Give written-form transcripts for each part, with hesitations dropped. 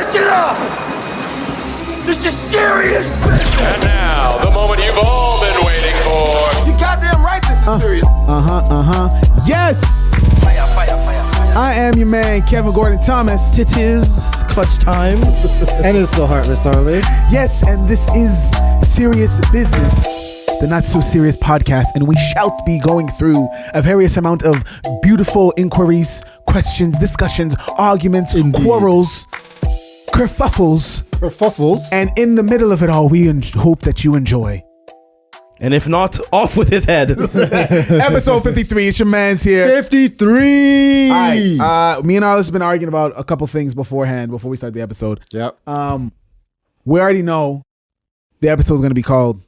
Listen up! This is serious business! And now, the moment you've all been waiting for. You goddamn right this is serious. Yes! Fire. I am your man, Kevin Gordon Thomas. It is clutch time. And it's the Heartless Arliss. Yes, and this is Serious Business, the not so serious podcast, and we shall be going through a various amount of beautiful inquiries, questions, discussions, arguments, quarrels, kerfuffles, and in the middle of it all, we hope that you enjoy. And if not, off with his head. Episode 53, it's your man's here. 53. All right, me and Arliss have been arguing about a couple things beforehand, before we start the episode. Yep. We already know the episode is going to be called.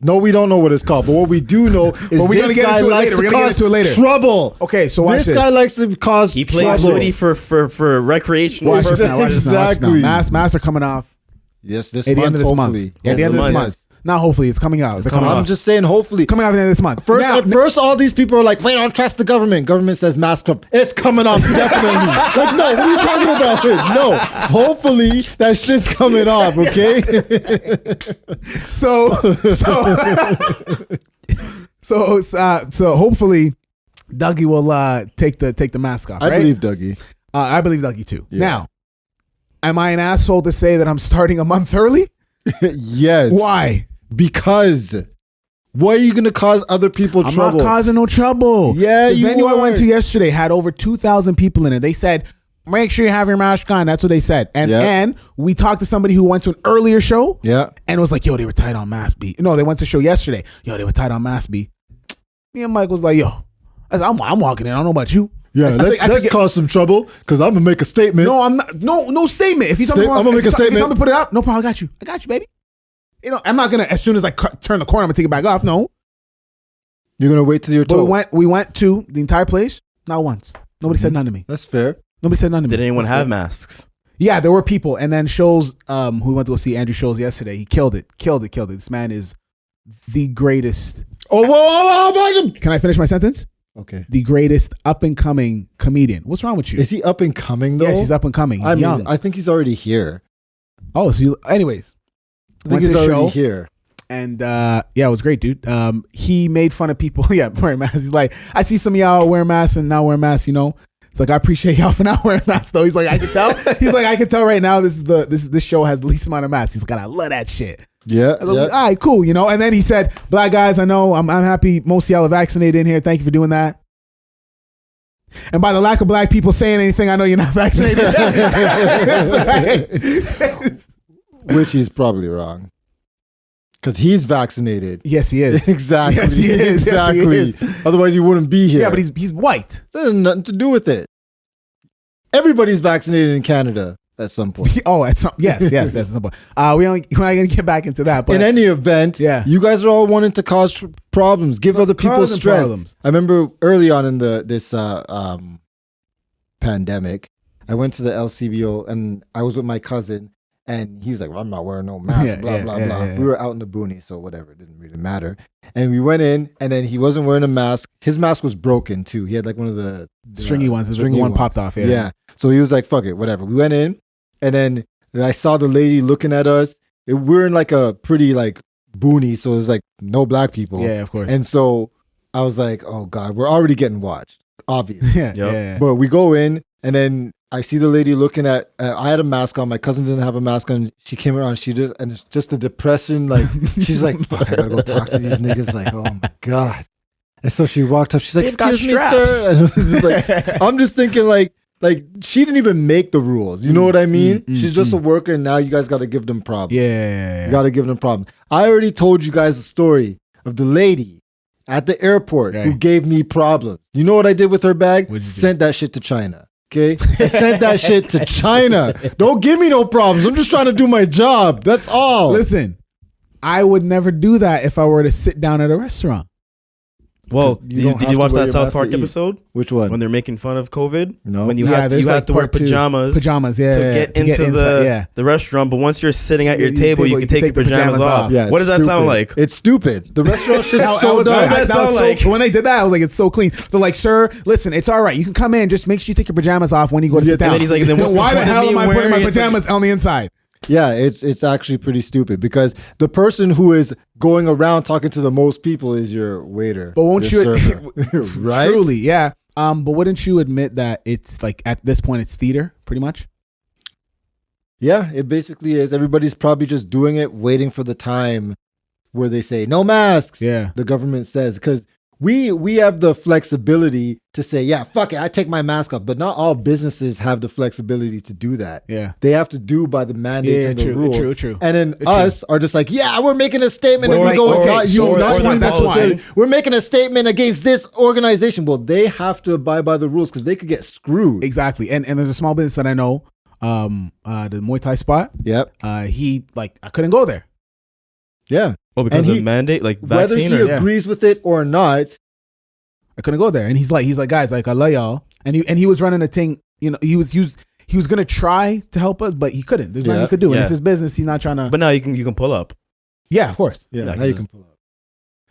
No, we don't know what it's called, but what we do know is this guy likes to cause trouble. Okay, so watch this. This guy likes to cause He plays trouble. footy for recreational Watch purposes. this now. Watch this now. Watch this now. Exactly. Masks are coming off Yes, this at the month, end of this hopefully. month. Yeah, at the end of this month. Not hopefully, it's coming out. It's coming out. I'm just saying, hopefully. Coming out at the end of this month. First, all these people are like, wait, I don't trust the government. Government says mask up. It's coming off, definitely. Like, no, what are you talking about? No, hopefully that shit's coming off, okay? So hopefully Dougie will take the mask off. I right? believe Dougie. I believe Dougie too. Yeah. Now, am I an asshole to say that I'm starting a month early? Yes. Why? Because why are you going to cause other people trouble? I'm not causing no trouble. Yeah, the you venue I are. went to yesterday had over 2,000 people in it. They said, make sure you have your mask on. That's what they said. And we talked to somebody who went to an earlier show. Yeah. And it was like, yo, they were tight on mask B. No, they went to a show yesterday. Yo, they were tight on mask B. Me and Mike was like, yo, I'm walking in. I don't know about you. Yeah, let's cause some trouble because I'm gonna make a statement. No, I'm not. No statement. If you tell me, I'm gonna make a statement. If you tell me to put it up, no problem. I got you, baby. You know, I'm not gonna. As soon as I turn the corner, I'm gonna take it back off. No, you're gonna wait till you're told. We went to the entire place. Not once. Nobody said nothing to me. That's fair. Nobody said nothing to me. Did anyone have masks? Yeah, there were people. And then Shows, who went to go see Andrew Shows yesterday, he killed it. This man is the greatest. Oh, whoa. Can I finish my sentence? Okay. The greatest up and coming comedian. What's wrong with you? Is he up and coming though? Yes, he's up and coming. He's young. I think he's already here. Oh, so anyways. I think he's already here. And yeah, it was great, dude. He made fun of people. Yeah, wearing masks. He's like, I see some of y'all wearing masks and not wearing masks, you know. It's like, I appreciate y'all for not wearing masks though. He's like, I can tell. He's like, I can tell right now this show has the least amount of masks. He's like, I love that shit. Yeah. All right, cool, you know. And then he said, black guys, I know I'm happy most of y'all are vaccinated in here. Thank you for doing that. And by the lack of black people saying anything, I know you're not vaccinated. That's right. Which he's probably wrong. Because he's vaccinated. Yes, he is. Exactly. Yes, he is. Exactly. Yes, he is. Otherwise, you wouldn't be here. Yeah, but he's white. That has nothing to do with it. Everybody's vaccinated in Canada at some point. Oh, at some point. We're not going to get back into that. But in any event, you guys are all wanting to cause problems, give other people stress. Problems. I remember early on in this pandemic, I went to the LCBO and I was with my cousin. And he was like, well, I'm not wearing no mask, blah. We were out in the boonies, so whatever. It didn't really matter. And we went in, and then he wasn't wearing a mask. His mask was broken, too. He had like one of the stringy ones. The one popped off, Yeah. So he was like, fuck it, whatever. We went in, and then I saw the lady looking at us. We're in like a pretty like boonie, so there's like no black people. Yeah, of course. And so I was like, oh, God, we're already getting watched, obviously. Yeah. But we go in, and then I see the lady looking at. I had a mask on. My cousin didn't have a mask on. She came around. And it's just the depression. Like she's like, "Fuck, I gotta go talk to these niggas." Like, oh my God. And so she walked up. She's like, "Excuse me, sir." And I'm just thinking, like she didn't even make the rules. You know what I mean? She's just a worker, and now you guys got to give them problems. Yeah. You got to give them problems. I already told you guys the story of the lady at the airport who gave me problems. You know what I did with her bag? Sent that shit to China. Okay, I sent that shit to China. Don't give me no problems. I'm just trying to do my job. That's all. Listen, I would never do that if I were to sit down at a restaurant. Well, 'Cause did don't have you to watch wear that your South mask to Park eat. episode Which one? when they're making fun of COVID? No. When you Yeah, have there's like to wear part two. pajamas. Pajamas, yeah, To yeah, get to into inside, the restaurant, but once you're sitting at your Your table, you table, can take your pajamas off. Yeah, What does it's that sound stupid. like? It's stupid. The restaurant shit's so dumb. does that sound like? When they did that, I was like, it's so clean. They're like, sir, listen, it's all right. You can come in. Just make sure you take your pajamas off when you go to sit down. And then he's like, then what's the why the point of hell me am I putting my wearing it? pajamas on the inside? Yeah, it's actually pretty stupid because the person who is going around talking to the most people is your waiter. But won't your you, server. Right? Truly, yeah. But wouldn't you admit that it's like at this point it's theater, pretty much? Yeah, it basically is. Everybody's probably just doing it, waiting for the time where they say no masks. Yeah. The government says because we have the flexibility to say, yeah, fuck it, I take my mask off. But not all businesses have the flexibility to do that. Yeah. They have to do by the mandates Yeah, and the true, rules. true. And then True. us are just like, yeah, we're making a statement Or and like, we're going, okay, not so you, not that's one, why- that's necessarily. why. We're making a statement against this organization. Well, they have to abide by the rules because they could get screwed. Exactly. And there's a small business that I know, the Muay Thai spot. Yep. He like I couldn't go there. Yeah. Oh, because And of mandate, like Whether vaccine, he or agrees with it or not, I couldn't go there. And he's like, guys, like I love y'all. And he was running a thing. You know, he was gonna try to help us, but he couldn't. There's nothing Yeah. he could do. And Yeah. it's his business. He's not trying to. but now you can pull up. Yeah, of course. yeah, Yeah, now you 'cause- can pull up.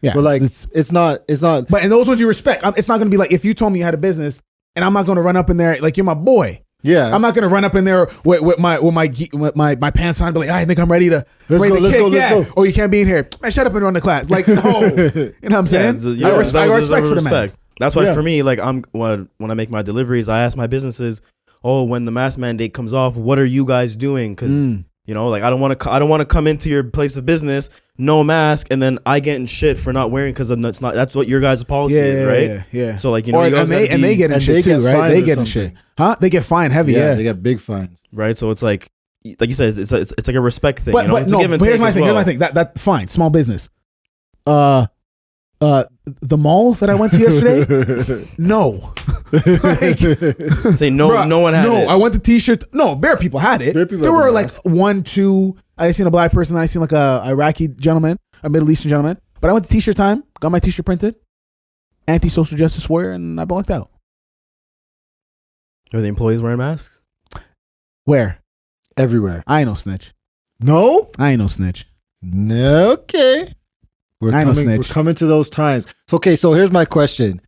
Yeah, But like, it's- it's not. but and those ones you respect. It's not gonna be like if you told me you had a business, and I'm not gonna run up in there like you're my boy. Yeah. I'm not gonna run up in there with my pants on, and be like, all right, Nick, I'm ready to Let's ready go, to let's kick. go, let's Yeah. go. Oh, you can't be in here. Man, shut up and run the class. Like, no, you know what I'm saying? Yeah, I that got was respect for the man. That's why Yeah. for me, like when I make my deliveries, I ask my businesses, oh, when the mask mandate comes off, what are you guys doing? Because you know, like I don't want to come into your place of business no mask, and then I get in shit for not wearing because it's not. That's what your guys' policy is, right? Yeah. So like you know, Or, you guys and they get in and shit they too, get right? fined They or get in shit, something. huh? They get fined heavy, yeah. They got big fines. right. So it's like you said, it's like a respect thing. But, you know? but It's no, a give and but here's take my as thing. well. Here's my thing. That fine. Small business. The mall that I went to yesterday. No. Like, Say no. bruh, no one had no, it. I went to T-shirt. No, Bear people had it. Bear people There had were the like mask. 1, 2. I seen a black person. I seen like a Iraqi gentleman, a Middle Eastern gentleman. But I went to T-shirt time. Got my T-shirt printed. Anti-social justice wear, and I blocked out. Are the employees wearing masks? Where? Everywhere. I ain't no snitch. No? I ain't no snitch. No. Okay. We're I know coming, snitch. we're coming to those times. Okay, so here's my question.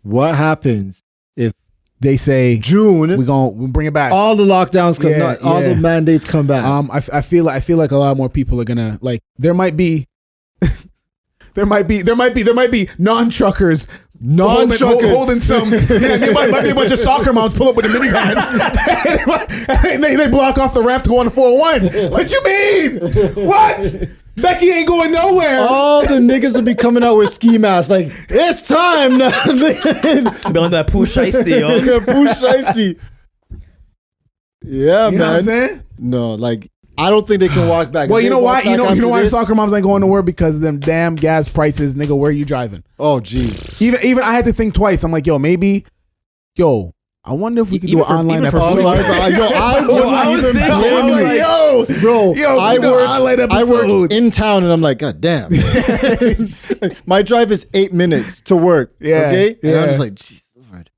What happens if They say June, we'll bring it back. all the lockdowns come, Yeah, all yeah. the mandates come back? I feel like a lot more people are gonna like. There might be non-truckers. Non-truckers. holding some. Yeah, there might be a bunch of soccer moms pull up with the minivans. and they block off the ramp to go on the 401. What you mean? What? Becky ain't going nowhere. all the niggas will be coming out with ski masks. Like, it's time now. Be on that push shiesty, yo. Push shiesty. Yeah, You know what I'm man. saying? No, like, I don't think they can walk back. Well, If you they know walk why? You back know after why this- soccer moms ain't going nowhere because of them damn gas prices, nigga. Where you driving? Oh, jeez. Even I had to think twice. I'm like, I wonder if we could do Even an online even for episode. food. I I was wouldn't even thinking, blame I was you. like, Bro, I we do an online work episode. in town and I'm like, God damn. My drive is 8 minutes to work. Yeah, Okay? And I'm yeah. just like, jeez, Lord.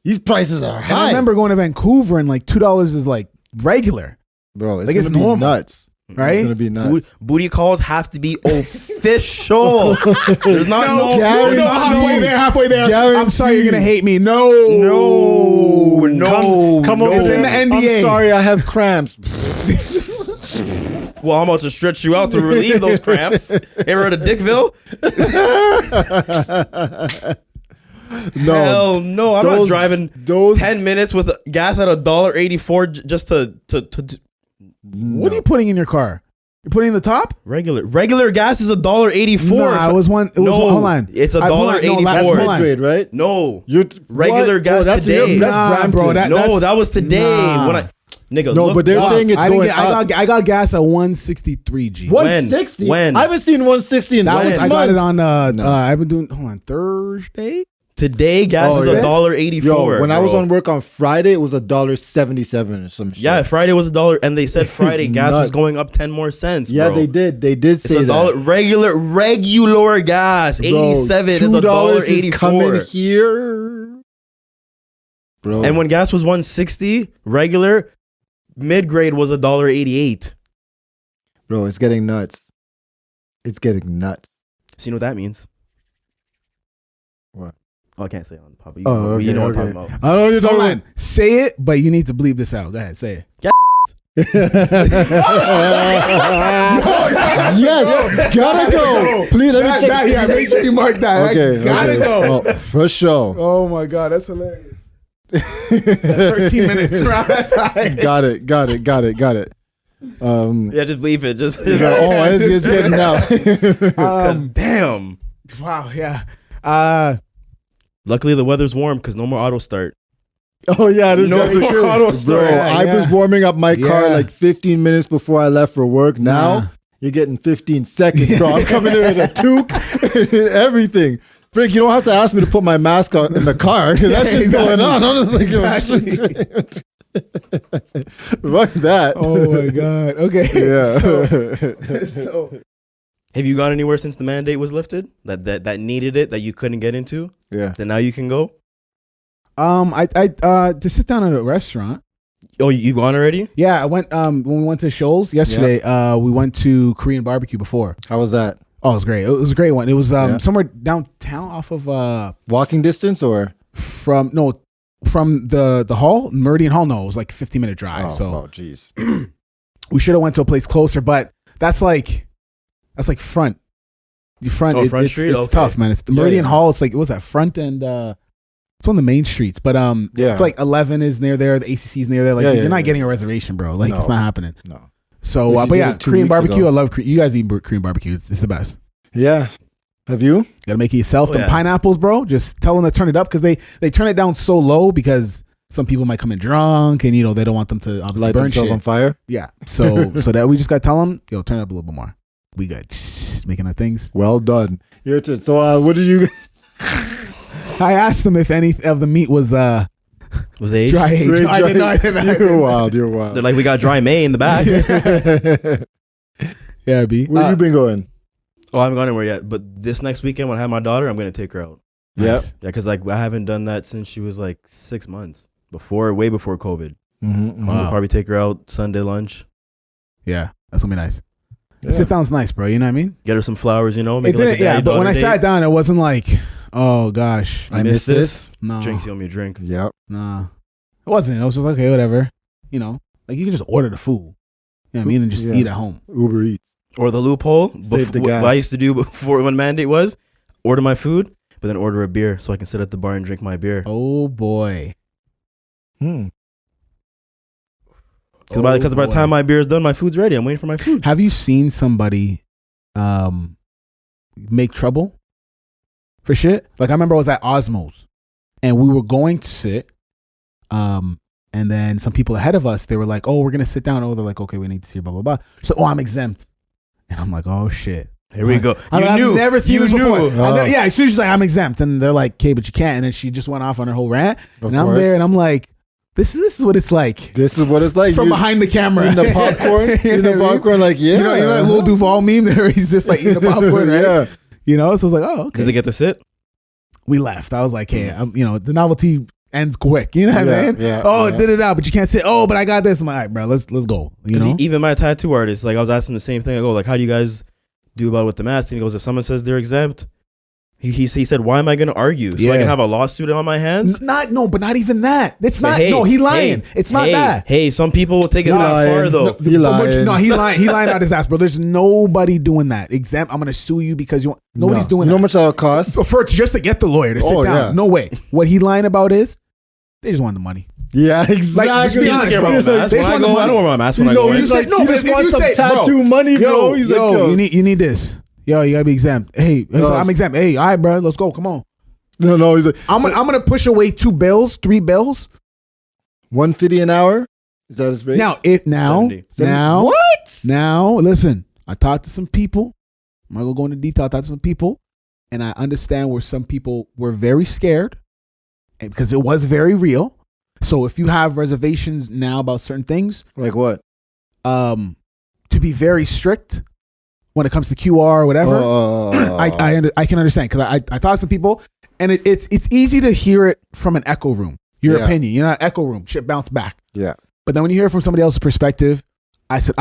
These prices are And high. I remember going to Vancouver and like $2 is like regular, Bro, it's like, gonna it's be normal. nuts. right? It's gonna be nuts. Booty calls have to be official. There's not no guarantee. halfway there. I'm sorry, you're gonna hate me. No. Come over. It's in the NDA. I'm sorry, I have cramps. Well, I'm about to stretch you out to relieve those cramps. Ever heard of Dickville? No. Hell no. I'm not driving those 10 minutes with gas at $1.84 just to What are you putting in your car? You're putting in the top? regular gas is $1.84. Nah, it was one. It was No, hold on. it's hold on, no, $1.84. That's hold on. mid-grade, right? No. You're Regular what? gas that's today. Your, that's Nah, Brampton. bro, that- No, that's- that was today. Nah. When nigga, No, look but they're up. saying it's I didn't going get, up. I got gas at 163 G. 160. When? I haven't seen 160 in That was, 6 I months. got it on. No. I've been doing. Hold on, Thursday. Today, gas Oh, is yeah? $1.84. Yo, when I was bro. on work on Friday, it was $1.77 or some shit. Yeah, Friday was $1, and they said Friday gas was Nuts. going up 10 more cents. Yeah, bro. they did. They did It's say $1 that. regular gas. 87 is $2 is coming $1.84. here, bro. And when gas was 160, regular, mid grade was $1.88. bro, it's getting nuts. It's getting nuts. So you know what that means? What? Oh, I can't say it on the pub. Oh, okay, you know what okay. I'm talking about. I don't know what you're Hold talking on. Say it, but you need to bleep this out. Go ahead, say it. Yes, gotta go. Please let me check. Yeah, make sure you mark that. Okay, Gotta okay. go. Oh, for sure. Oh my god, that's hilarious. 13 minutes around that time. Got it. Yeah, just leave it. Just It's getting out. because damn. Wow, yeah. Luckily, the weather's warm because no more auto start. Oh yeah, this is No definitely more true. auto Bro, start. I was warming up my car Yeah. like 15 minutes before I left for work. Now Nah. you're getting 15 seconds, bro. I'm coming in with a toque, everything. Frick, you don't have to ask me to put my mask on in the car because that's just going on. I'm just like, fuck that. Oh my god. Okay. Yeah. So, Have you gone anywhere since the mandate was lifted? That needed it that you couldn't get into? Yeah. Then now you can go. I to sit down at a restaurant. Oh, you've gone already? Yeah, I went when we went to Shoals yesterday. We went to Korean barbecue before. How was that? Oh, it was great. It was a great one. It was Yeah. somewhere downtown off of Walking distance or? from the hall, Meridian Hall. No, it was like 15-minute drive. So jeez. we should have went to a place closer, but that's like front. The front. Oh, Front Street? It's Okay. tough, man. It's the Yeah, Meridian yeah. Hall. It's like, it was that front and it's on the main streets, but Yeah. it's like 11 is near there. The ACC is near there. Like Yeah, yeah, you're not yeah. getting a reservation, bro. Like it's No. not happening. No. So, If you but did yeah, it 2 Korean weeks barbecue. ago. I love you guys eat Korean barbecue. It's the best. Yeah. Have you? Gotta make it yourself. Oh, Them yeah. pineapples, bro. Just tell them to turn it up because they turn it down so low because some people might come in drunk and they don't want them to obviously Light burn themselves shit. on fire? Yeah. So that we just gotta tell them, turn it up a little bit more. We good. Making our things. Well done. Your turn. So what did you... I asked them if any of the meat was Was aged? dry aged. I didn't know. I didn't You're know. wild. You're wild. They're like, we got dry May in the back. Yeah, B. Where you been going? Oh, I haven't gone anywhere yet. But this next weekend when I have my daughter, I'm gonna take her out. Nice. Yeah, because like I haven't done that since she was like 6 months. Way before COVID. Mm-hmm. Wow. I'll probably take her out Sunday lunch. Yeah, that's gonna be nice. Yeah. Sit down's nice, bro. You know what I mean? Get her some flowers, It make it didn't, like a yeah, daddy but when I daughter sat date. down, it wasn't like, oh gosh, I Miss missed this. no, Drinks, you owe me a drink. Yep. nah, it wasn't. It was just okay, whatever. Like you can just order the food. You know what I mean? And just Yeah. eat at home. Uber Eats. Or the loophole. Save the gas. What I used to do before when mandate was order my food, but then order a beer so I can sit at the bar and drink my beer. Oh boy. Hmm. Because by the time my beer is done, my food's ready. I'm waiting for my food. Have you seen somebody make trouble for shit? Like I remember I was at Osmos and we were going to sit and then some people ahead of us, they were like, oh, we're gonna sit down. Oh, they're like, okay, we need to see blah blah blah. So I'm exempt. And I'm like, oh shit. Here we go. I've never seen this before. Oh. Yeah, as soon as she's like, I'm exempt, and they're like, okay, but you can't. And then she just went off on her whole rant, Of and I'm course. there, and I'm like, this is what it's like This is what it's like. from You- behind the camera. In the popcorn. You In know the what I mean? popcorn, like, yeah. You know that little Duval meme there? He's just like eating the popcorn, right? Yeah. So I was like, oh, okay. Did they get to sit? We left. I was like, hey, the novelty ends quick. You know what I Yeah, mean? yeah, Oh, yeah. did it out, but you can't say, oh, but I got this. I'm like, all right, bro, let's go. You Because know? even my tattoo artist, like I was asking the same thing. I go, like, how do you guys do about it with the mask? And he goes, if someone says they're exempt, he said, why am I going to argue? So I Yeah. can have a lawsuit on my hands? But not even that. It's But not. hey, No, he lying. hey, It's not hey, that. Hey, some people will take it He that far lying. though. No, He lying. No, he lying. He lying out his ass, bro. There's nobody doing that. Exempt. I'm gonna sue you because you want. Nobody's No. doing You know how that. much that'll cost? So for just to get the lawyer to sit Oh, down. yeah. No way. What he lying about is they just want the money. Yeah, Like, exactly. just be He doesn't honest, care bro. about my mask. They When just I want the go, I money. don't want my mask when You I know, go in. he's like, no, he but just if wants you some say, tattoo bro, money, bro. He's like, yo. you need this. Yo, you gotta be exempt. Hey, No, I'm exempt. Hey, all right, bro, let's go. Come on. No, he's like, I'm gonna push away 2 bills, 3 bills. $150 an hour? Is that his rate? Now, 70. What? Now, listen. I talked to some people. I'm not gonna go into detail. I talked to some people. and I understand where some people were very scared because it was very real. So if you have reservations now about certain things, Like what? to be very strict when it comes to QR or whatever, I can understand because I talk to some people, and it's easy to hear it from an echo room. Your opinion, you're not echo room. Shit bounce back. Yeah. But then when you hear it from somebody else's perspective, I said,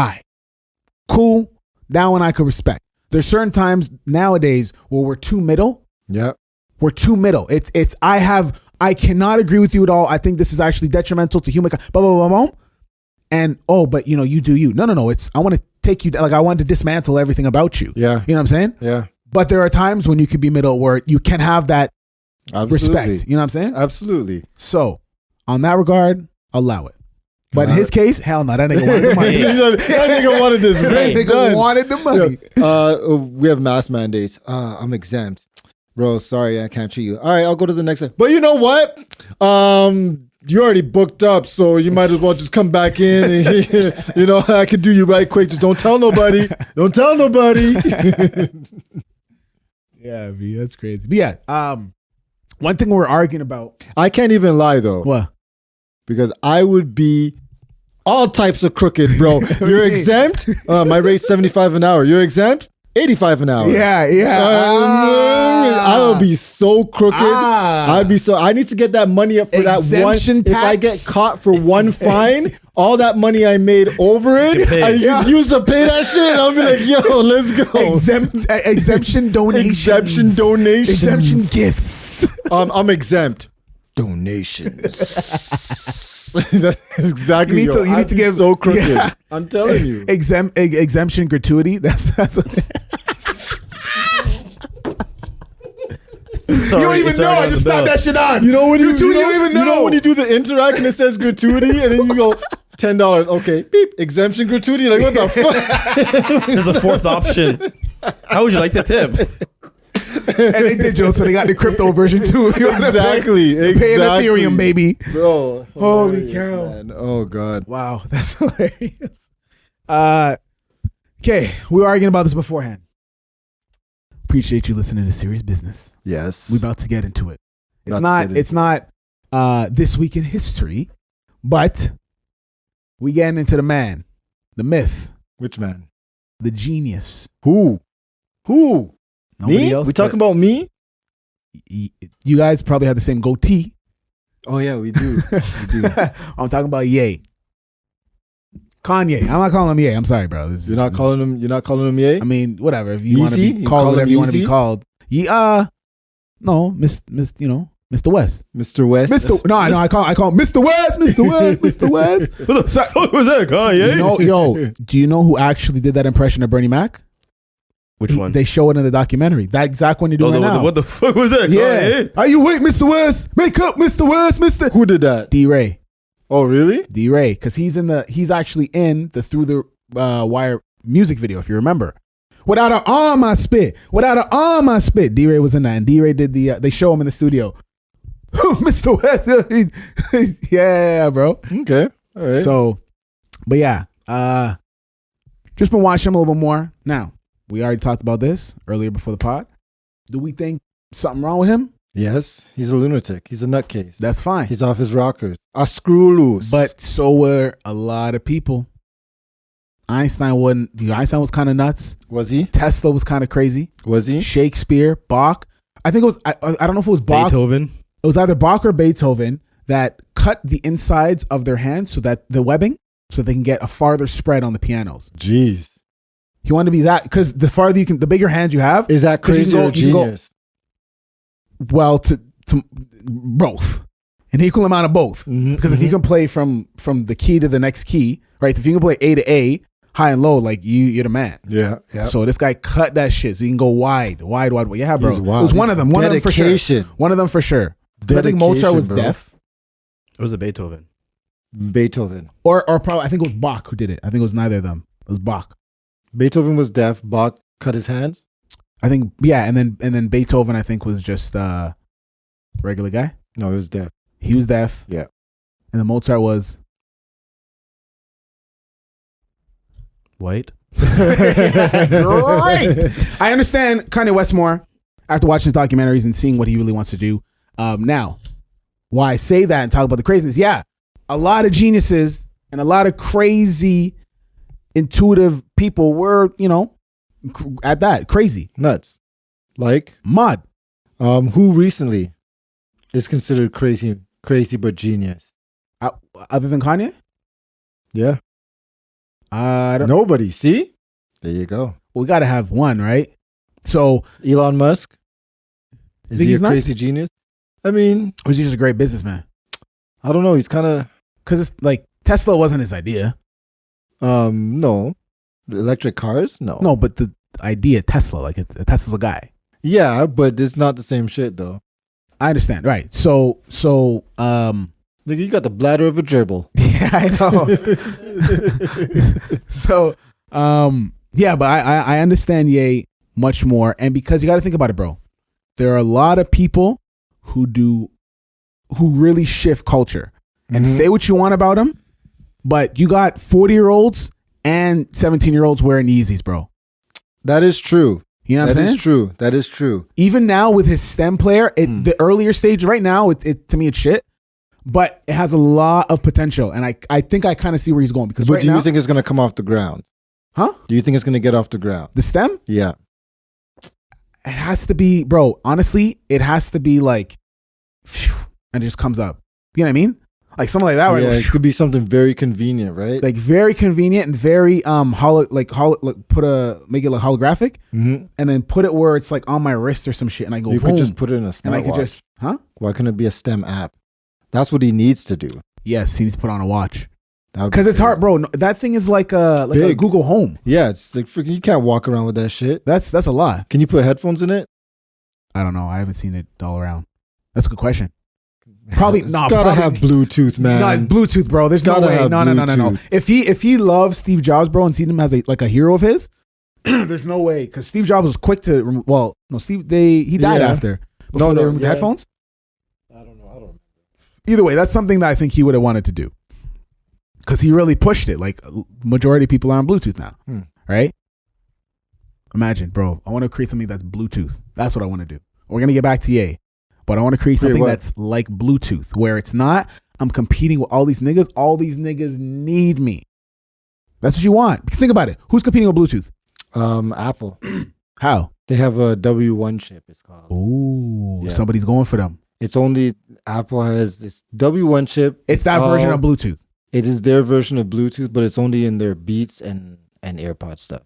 cool. That one I could respect. There's certain times nowadays where we're too middle. Yeah. We're too middle. I cannot agree with you at all. I think this is actually detrimental to human. Blah, blah, blah, blah. And but you do you. No. I want to take you. Like I want to dismantle everything about you. Yeah. You know what I'm saying? Yeah. But there are times when you could be middle where you can have that Absolutely. respect. You know what I'm saying? Absolutely. So on that regard, allow it. But in his case, hell no, that nigga wanted the money. That nigga wanted this. That nigga wanted the money. We have mask mandates. I'm exempt. Bro, sorry, I can't treat you. All right, I'll go to the next one. But you know what? You already booked up, so you might as well just come back in. And, I could do you right quick. Just don't tell nobody. Don't tell nobody. Yeah, B, that's crazy. But yeah, one thing we're arguing about. I can't even lie, though. What? Because I would be all types of crooked, bro. You're exempt? My rate's 75 an hour. You're exempt? 85 an hour. Yeah. I would be so crooked. I need to get that money up for Exemption that one. If I get caught for one fine, all that money I made over it, I can use to pay that shit. I'll be like, yo, let's go. Exemption donations. Exemption donations. Exemption gifts. I'm exempt. Donations. That's exactly. You need to give so crooked. Yeah. I'm telling you. Exemption gratuity. That's what. Sorry, you don't even know. I just slapped that shit on. You know when you don't even know. You know when you do the interact and it says gratuity and then you go $10. Okay, beep. Exemption gratuity. Like what the fuck? There's a fourth option. How would you like to tip? And they digital, so they got the crypto version too. Exactly. Paying Ethereum, baby. Bro. Holy cow. Man. Oh, God. Wow, that's hilarious. Okay, we were arguing about this beforehand. Appreciate you listening to Serious Business. Yes. We're about to get into it. It's not This Week in History, but we getting into the man, the myth. Which man? The genius. Who? Nobody Me? else. We talking about me? You guys probably have the same goatee. Oh yeah, we do. I'm talking about Ye. Kanye. I'm not calling him Ye. I'm sorry, bro. You're not calling him Ye? I mean, whatever. If you want to Yeezy? be You called call whatever him you want to be Yeezy? called. No, Mr. West. Mr. West. No, I call him Mr. West, Mr. West, Mr. West. What the fuck was that, Kanye? Do you know who actually did that impression of Bernie Mac? Which one? They show it in the documentary. That exact one you're doing right now. What the fuck was that, Yeah. Kanye? Are you wait, Mr. West? Make up, Mr. West, Mr. Who did that? D-Ray. Oh, really? D-Ray, because he's actually in the Through the Wire music video, if you remember. Without an arm, I spit. Without an arm, I spit. D-Ray was in that, and D-Ray did they show him in the studio. Mr. West, yeah, bro. Okay, all right. So, but yeah, just been watching him a little bit more. Now, we already talked about this earlier before the pod. Do we think something wrong with him? Yes, he's a lunatic. He's a nutcase. That's fine. He's off his rockers. A screw loose. But so were a lot of people. Einstein was kind of nuts. Was he? Tesla was kind of crazy. Was he? Shakespeare, Bach. I think it was, I don't know if it was Bach. Beethoven. It was either Bach or Beethoven that cut the insides of their hands so that the webbing, so they can get a farther spread on the pianos. Jeez. He wanted to be that, because the farther you can, the bigger hands you have. Is that crazy or genius? Well, to both. An equal amount of both. Because if you can play from the key to the next key, right? If you can play A to A, high and low, like you're the man. Yeah. So this guy cut that shit so you can go wide. Yeah, bro. He's wild. It was one of them. One of them for sure. One of them for sure. I think Mozart was deaf. It was a Beethoven. Or probably, I think it was Bach who did it. I think it was neither of them. It was Bach. Beethoven was deaf. Bach cut his hands. I think, yeah, and then Beethoven, I think, was just regular guy. No, he was deaf. He was deaf. Yeah. And then Mozart was white. great. I understand Kanye West more, after watching his documentaries and seeing what he really wants to do. Now, why I say that and talk about the craziness, yeah, a lot of geniuses and a lot of crazy, intuitive people were, at that, crazy. Nuts. Like? Mud. Who recently is considered crazy but genius? Other than Kanye? Yeah. I don't. Nobody. See? There you go. We got to have one, right? So Elon Musk? Is Think he a he's nuts? crazy genius? I mean, or is he just a great businessman? I don't know. He's kind of... Because it's like Tesla wasn't his idea. No. Electric cars? No. No, but the idea Tesla, like Tesla's a guy. Yeah, but it's not the same shit though. I understand, right? So, Nigga, you got the bladder of a gerbil. yeah, I know. So, yeah, but I understand Ye much more, and because you got to think about it, bro. There are a lot of people who really shift culture and say what you want about them, but you got 40-year-olds and 17-year-olds wearing Yeezys, bro. That is true. You know what I'm saying? That is true. That is true. Even now with his STEM player, the earlier stage right now, it to me it's shit, but it has a lot of potential, and I think I kind of see where he's going because. But right do you now, think it's gonna come off the ground? Huh? Do you think it's gonna get off the ground? The STEM? Yeah. It has to be, bro. Honestly, it has to be like, phew, and it just comes up. You know what I mean? Like something like that. Yeah, Right? it could be something very convenient, right? Like very convenient and very make it like holographic, and then put it where it's like on my wrist or some shit, and I go. You boom, could just put it in a and I smartwatch. could just, huh? Why couldn't it be a STEM app? That's what he needs to do. Yes, he needs to put on a watch That would be because it's hard, crazy. bro. No, that thing is like a Big. Google Home. Yeah, it's like freaking. You can't walk around with that shit. That's a lot. Can you put headphones in it? I don't know. I haven't seen it all around. That's a good question. Probably It's not. gotta have Bluetooth, man. No, it's Bluetooth, bro. There's no Gotta way. have No. Bluetooth. If he loves Steve Jobs, bro, and seen him as a hero of his, there's no way because Steve Jobs was quick to. Well, no, he died Yeah. after. Before they removed the headphones. I don't know. Either way, that's something that I think he would have wanted to do because he really pushed it. Like majority of people are on Bluetooth now, right? Imagine, bro. I want to create something that's Bluetooth. That's what I want to do. We're gonna get back to Ye, but I want to create something that's like Bluetooth, where it's not I'm competing with all these niggas. All these niggas need me. That's what you want. Think about it. Who's competing with Bluetooth? Apple. How? They have a W1 chip. It's called. Ooh, Yeah. somebody's going for them. It's only Apple has this W1 chip. It's that version of Bluetooth. It is their version of Bluetooth, but it's only in their Beats and AirPod stuff.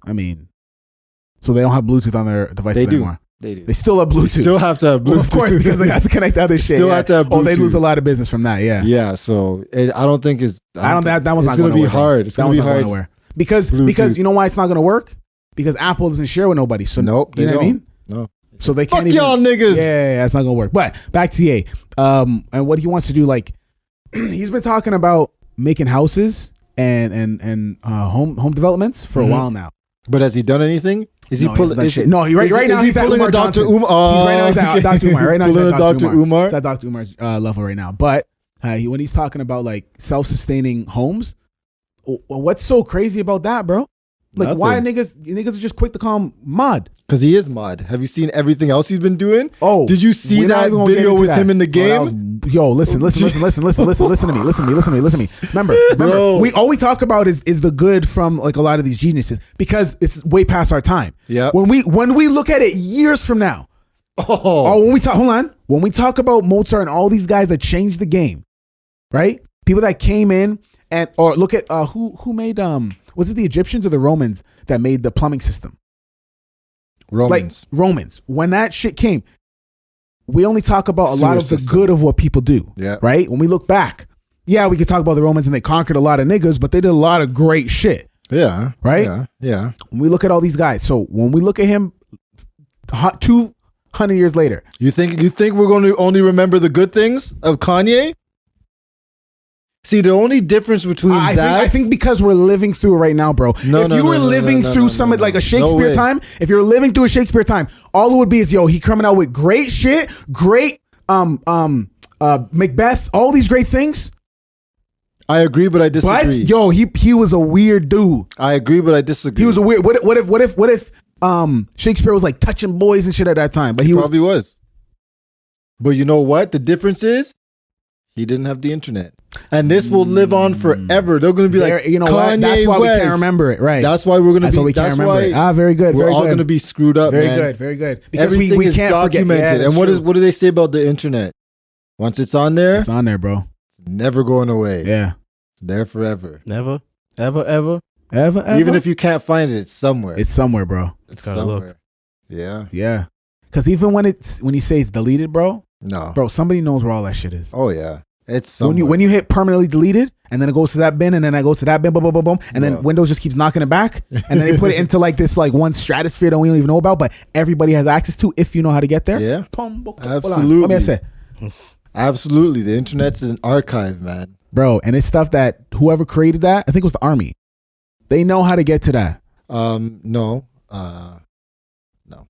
I mean, so they don't have Bluetooth on their devices They do. anymore. They do. They still have Bluetooth. They still have to have Bluetooth. Well, of course, because they have to connect to other shit. Still have to have Oh, they Bluetooth. lose a lot of business from that. Yeah. Yeah, so I don't think it's. I don't. That one's it's not going to be work. hard. It's That going to one's be not hard. gonna work. Because Bluetooth. you know why it's not going to work? Because Apple doesn't share with nobody. So Nope, you they know what I don't. mean? No. So they can't Fuck even. y'all niggas. Yeah, it's not going to work. But back to Ye. And what he wants to do, like he's been talking about making houses and home developments for a while now. But has he done anything? Is he pulling? No, right now he's at pulling Umar a Dr. Johnson. Umar. He's right now he's at Dr. Umar. Right now he's Pulling at a Dr. Umar. Umar. He's at Dr. Umar's level right now. But when he's talking about like self-sustaining homes, what's so crazy about that, bro? Like why niggas are just quick to call him mod? Because he is mod. Have you seen everything else he's been doing? Oh, did you see we're not that even gonna get video into with that. him in the game? Yo, listen to me. Remember, we talk about is the good from like a lot of these geniuses because it's way past our time. Yeah. When we look at it years from now. Oh, When we talk about Mozart and all these guys that changed the game, right? People that came in or look at who made was it the Egyptians or the Romans that made the plumbing system? Romans. Like Romans. When that shit came, we only talk about a lot of the good of what people do. Yeah. Right? When we look back, yeah, we could talk about the Romans and they conquered a lot of niggas, but they did a lot of great shit. Yeah. Right? Yeah. When we look at all these guys, so when we look at him 200 years later. You think we're going to only remember the good things of Kanye? See, the only difference between I think because we're living through it right now, bro. If you were living through like a Shakespeare time, if you're living through a Shakespeare time, all it would be is, yo, he coming out with great shit, great Macbeth, all these great things. I agree, but I disagree. But yo, he was a weird dude. I agree, but I disagree. He was a weird. What if Shakespeare was like touching boys and shit at that time. But he probably was. But you know what? The difference is he didn't have the internet. And this will live on forever. They're going to be like, you know Kanye what? That's why West. we can't remember it, right? That's why we're going to be. That's why we can't remember it. Ah, very good. We're very all good. going to be screwed up, very man. good. Very good. Because Everything we is can't documented. forget. Yeah, and what what do they say about the internet? Once it's on there, it's on there, bro. never going away. Yeah. It's there forever. Never, ever. Even if you can't find it, it's somewhere. It's somewhere, bro. It's gotta somewhere. look. Yeah. Yeah. Because even when you say it's deleted, bro, No. bro, somebody knows where all that shit is. Oh yeah. It's somewhere. When you hit permanently deleted, and then it goes to that bin, and then it goes to that bin, boom, boom, boom, boom, and then Windows just keeps knocking it back, and then they put it into like this like one stratosphere that we don't even know about, but everybody has access to if you know how to get there. Yeah. Absolutely. Absolutely. Let me say, Absolutely. The internet's an archive, man. bro, and it's stuff that whoever created that, I think it was the army. They know how to get to that. No. No.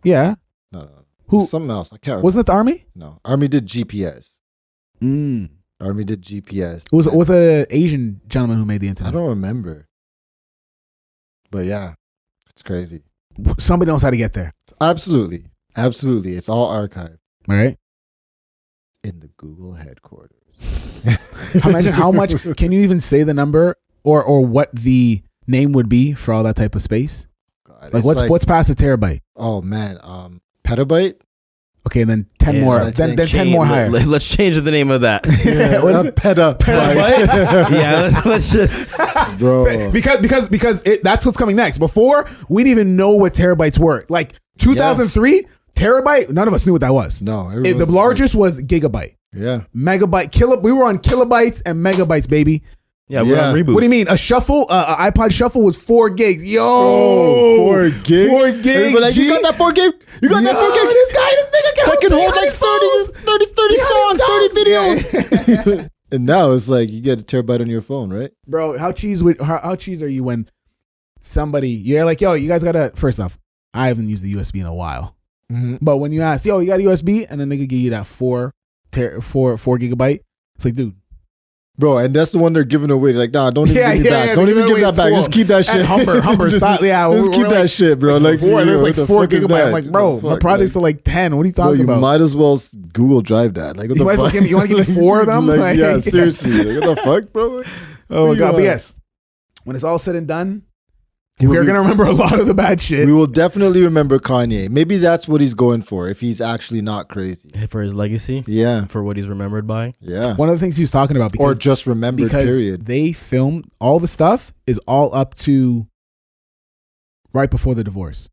Yeah. No. Who? Something else. I can't remember. Wasn't it the army? No. Army did GPS. Mm. Army did GPS. It was an Asian gentleman who made the I internet. don't remember. But yeah. It's crazy. Somebody knows how to get there. Absolutely. Absolutely. It's all archived All right. in the Google headquarters. Imagine how much. Can you even say the number or what the name would be for all that type of space? God, Like it's what's past a terabyte? Oh man, petabyte. Okay, and then 10 Yeah, more. I Then think 10 more higher. Let's change the name of that. Yeah, a petabyte. Yeah, let's just. Bro. Because that's what's coming next. Before we didn't even know what terabytes were. Like 2003 terabyte. None of us knew what that was. No, The largest was gigabyte, Yeah. megabyte, We were on kilobytes and megabytes, baby. Yeah, we're on reboot. What do you mean? A shuffle, iPod shuffle was 4 gigs. Yo, Oh, 4 gigs. 4 gigs. Everybody like, you got that 4 gig? You got that 4 gig? This nigga That can hold like 30 songs, 30 videos. And now it's like you get a terabyte on your phone, right? Bro, how cheese are you when you're like, yo, you guys gotta, first off, I haven't used the USB in a while. Mm-hmm. But when you ask, yo, you got a USB? And then they could give you that 4 gigabyte. It's like, dude. Bro, and that's the one they're giving away. They're like, nah, don't even give me back. Don't even give that back. Just keep that shit. And Humber, just, stop. Yeah, just keep that shit, bro. Like, there's like 4 gigabytes. gigabytes. I'm like, bro, my projects are like 10. What are you talking You about? might as well Google Drive that. Like, what You the might as well fuck? you want to give me 4 of them? Like, yeah, Like, seriously. Like, what the fuck, bro? Oh my God. But Yeah. yes, when it's all said and done, we're going to remember a lot of the bad shit. We will definitely remember Kanye. Maybe that's what he's going for if he's actually not crazy. For his legacy, Yeah. for what he's remembered by. Yeah. One of the things he was talking about, Or because just remembered, period. they filmed all the stuff is all up to right before the divorce.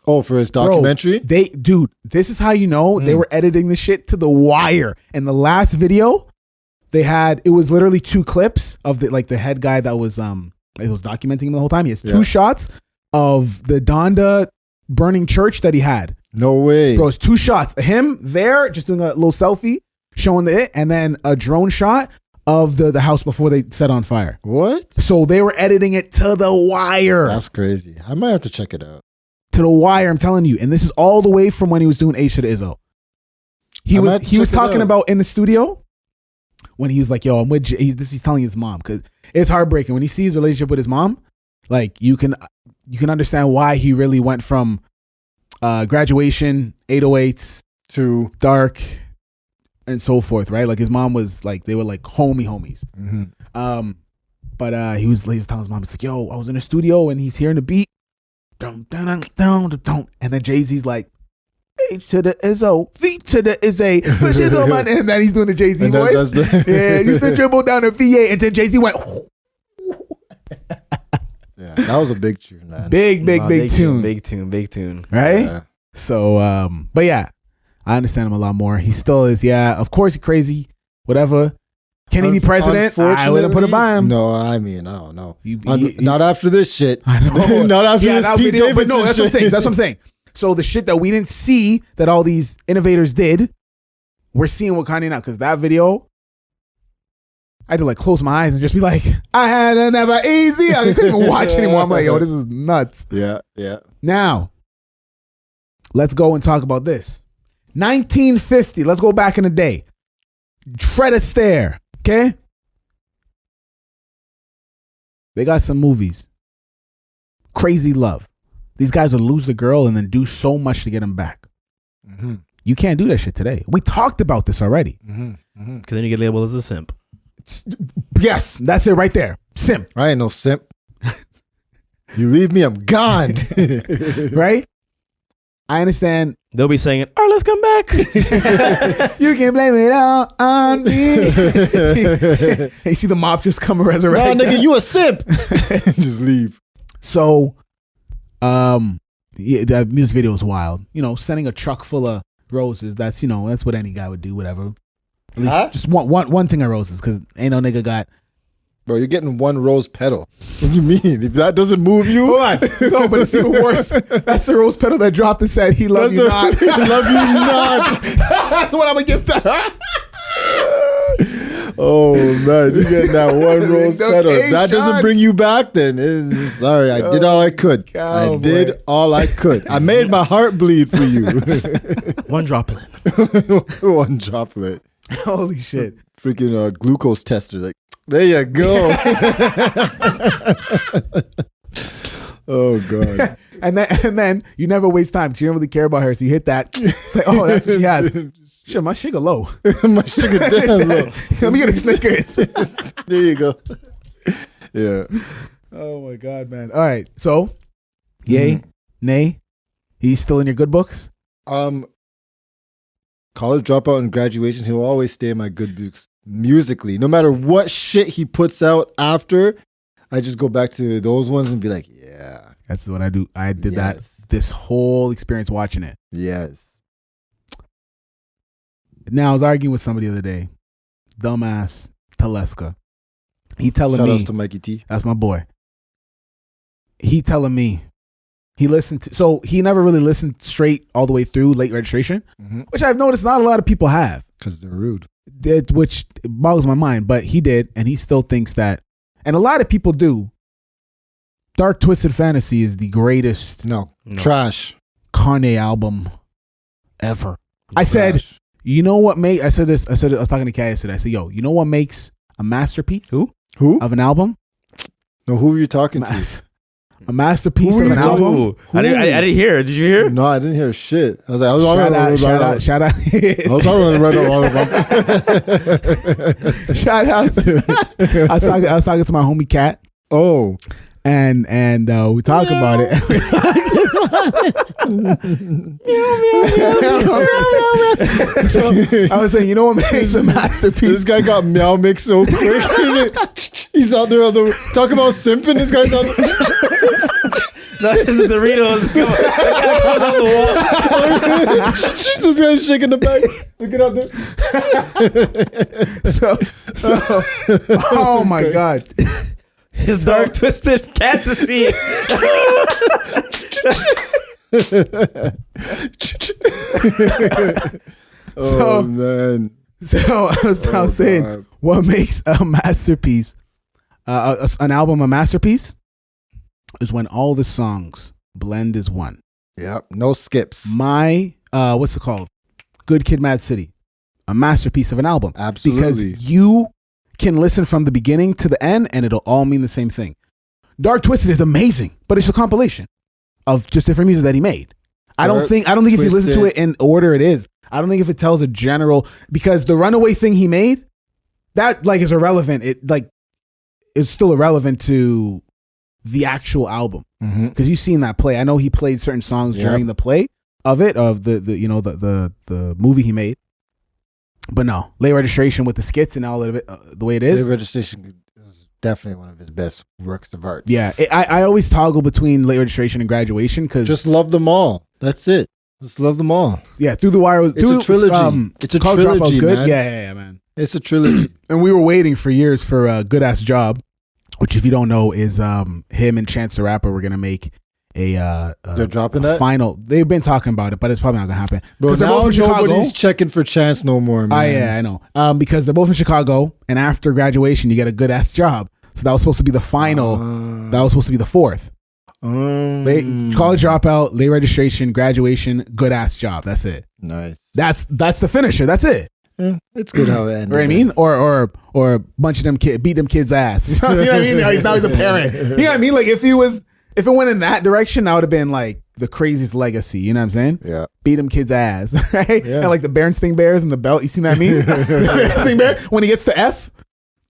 Oh, for his documentary? Bro, dude, this is how you know they were editing the shit to the wire. And the last video it was literally 2 clips of the head guy that was documenting him the whole time. He has 2 shots of the Donda burning church that he had. No way. Bro, it's 2 shots. Him there, just doing a little selfie, showing it, and then a drone shot of the house before they set on fire. What? So they were editing it to the wire. That's crazy. I might have to check it out. To the wire, I'm telling you. And this is all the way from when he was doing H to the Izzo. He was talking about in the studio when he was like, yo, I'm with he's telling his mom, because it's heartbreaking when you see his relationship with his mom. Like you can understand why he really went from Graduation, 808s To Dark, and so forth, right? Like his mom was like, they were like homies. mm-hmm. But he was telling his mom, it's like, yo, I was in the studio and he's hearing the beat. Dun, dun, dun, dun, dun, dun. And then Jay-Z's like, H to the Izzo, V to the Izzy, and then he's doing the Jay-Z And voice. Yeah, he used to dribble down the VA, and then Jay-Z went, Yeah, that was a big tune, man. big tune. Big tune. Right? Yeah. So, but yeah, I understand him a lot more. He still is, yeah, of course, he's crazy, whatever. Can he be president? I wouldn't put it by him. No, I mean, I don't know. You- Not after this shit. I know. Not after Yeah, this that Pete video, but Davidson no, that's what I'm shit. saying. That's what I'm saying. So the shit that we didn't see that all these innovators did, we're seeing what Kanye now. Because that video, I had to like close my eyes and just be like, I had it never easy. I couldn't even watch anymore. I'm like, yo, this is nuts. Yeah. Now, let's go and talk about this. 1950. Let's go back in the day. Fred Astaire. Okay? They got some movies. Crazy Love. These guys would lose the girl and then do so much to get him back. Mm-hmm. You can't do that shit today. We talked about this already. Because then you get labeled as a simp. Yes, that's it right there. Simp. I ain't no simp. You leave me, I'm gone. Right? I understand. They'll be saying, Arliss, come back. You can blame it all on me. You see the mob just come and resurrect. Nah, nigga, you a simp. Just leave. So, yeah, that music video was wild. You know, sending a truck full of roses. That's, you know, that's what any guy would do. Whatever. At least just one thing of roses, because ain't no nigga got. Bro, you're getting one rose petal. What do you mean? If that doesn't move you, Hold on. No, but it's even worse. That's the rose petal that dropped and said, "He loves you not." love you not. That's what I'm gonna give to her. Oh man, you getting that one rose petal. If that doesn't Sean. bring you back, then sorry, I did all I could. Oh, I did boy. all I could. I made my heart bleed for you. One droplet. One droplet. Holy shit. Freaking glucose tester. Like, there you go. Oh god. And then you never waste time because you don't really care about her. So you hit that. It's like, oh, that's what she has. Shit, my sugar low. My sugar down low. Let me get a Snickers. There you go. Yeah. Oh my god, man. All right. So, yay, nay, he's still in your good books? College dropout and graduation, he'll always stay in my good books musically. No matter what shit he puts out after, I just go back to those ones and be like, yeah. That's what I do. I did Yes. that this whole experience watching it. Yes. Now, I was arguing with somebody the other day. Dumbass Teleska. He telling Shout me. outs to Mikey T. That's my boy. He telling me. He listened to. So he never really listened straight all the way through Late Registration, which I've noticed not a lot of people have. Because they're rude. Which boggles my mind, but he did, and he still thinks that, and a lot of people do. Dark Twisted Fantasy is the greatest No. Trash. Kanye album ever. I said, Trash. you know what I was talking to Kai yesterday. I said, yo, you know what makes a masterpiece Who? of an album? No, who were you talking to? A masterpiece Who of are an you talking album? to? I didn't hear. Did you hear? No, I didn't hear shit. I was like, Shout out. I was Shout out. I was talking to my homie Cat. Oh. And we talk about it. So I was saying, you know what makes a masterpiece? This guy got meow mixed so quick. He's out there talk about simping. This guy's out there. No, this is Doritos. That comes out the wall. This guy's shaking the bag. Look it out there. So oh my god. His dark twisted fantasy. Oh man. So I was saying, God. what makes a masterpiece, an album a masterpiece, is when all the songs blend as one. Yep. No skips. My what's it called? Good Kid, Mad City, a masterpiece of an album. Absolutely. Because you can listen from the beginning to the end, and it'll all mean the same thing. Dark Twisted is amazing, but it's a compilation of just different music that he made. I don't think if you listen to it in order, it is. I don't think if it tells a general, because the Runaway thing he made, that like is irrelevant. It like is still irrelevant to the actual album, because you've seen that play. I know he played certain songs during the play of it, of the movie he made. But no, Late Registration with the skits and all of it, the way it is. Late Registration is definitely one of his best works of art. Yeah, I always toggle between Late Registration and Graduation because Just love them all. That's it. Just love them all. yeah, Through the Wire was It's a trilogy. It's a College Dropout was trilogy, good. man. Yeah, man. It's a trilogy. And we were waiting for years for a Good Ass Job, which if you don't know is him and Chance the Rapper were gonna make a They're dropping that? final. They've been talking about it, but it's probably not gonna happen. Bro, 'Cause they're now both from Chicago. nobody's checking for Chance no more, man. Yeah, I know. Because they're both in Chicago, and after graduation, you get a Good Ass Job. So that was supposed to be the final. That was supposed to be the fourth. College Dropout, Late Registration, Graduation, Good Ass Job. That's it. Nice. That's the finisher. That's it. Yeah, it's good how it ended. You know what I mean? Or a bunch of them beat them kids' ass. You know what I mean? Now he's a parent. You know what I mean? Like if he was if it went in that direction, that would have been like the craziest legacy. You know what I'm saying? Yeah. Beat them kids' ass, right? Yeah. And like the Berenstain Bears and the belt. You seen that meme? The Berenstain Bear, when he gets to F,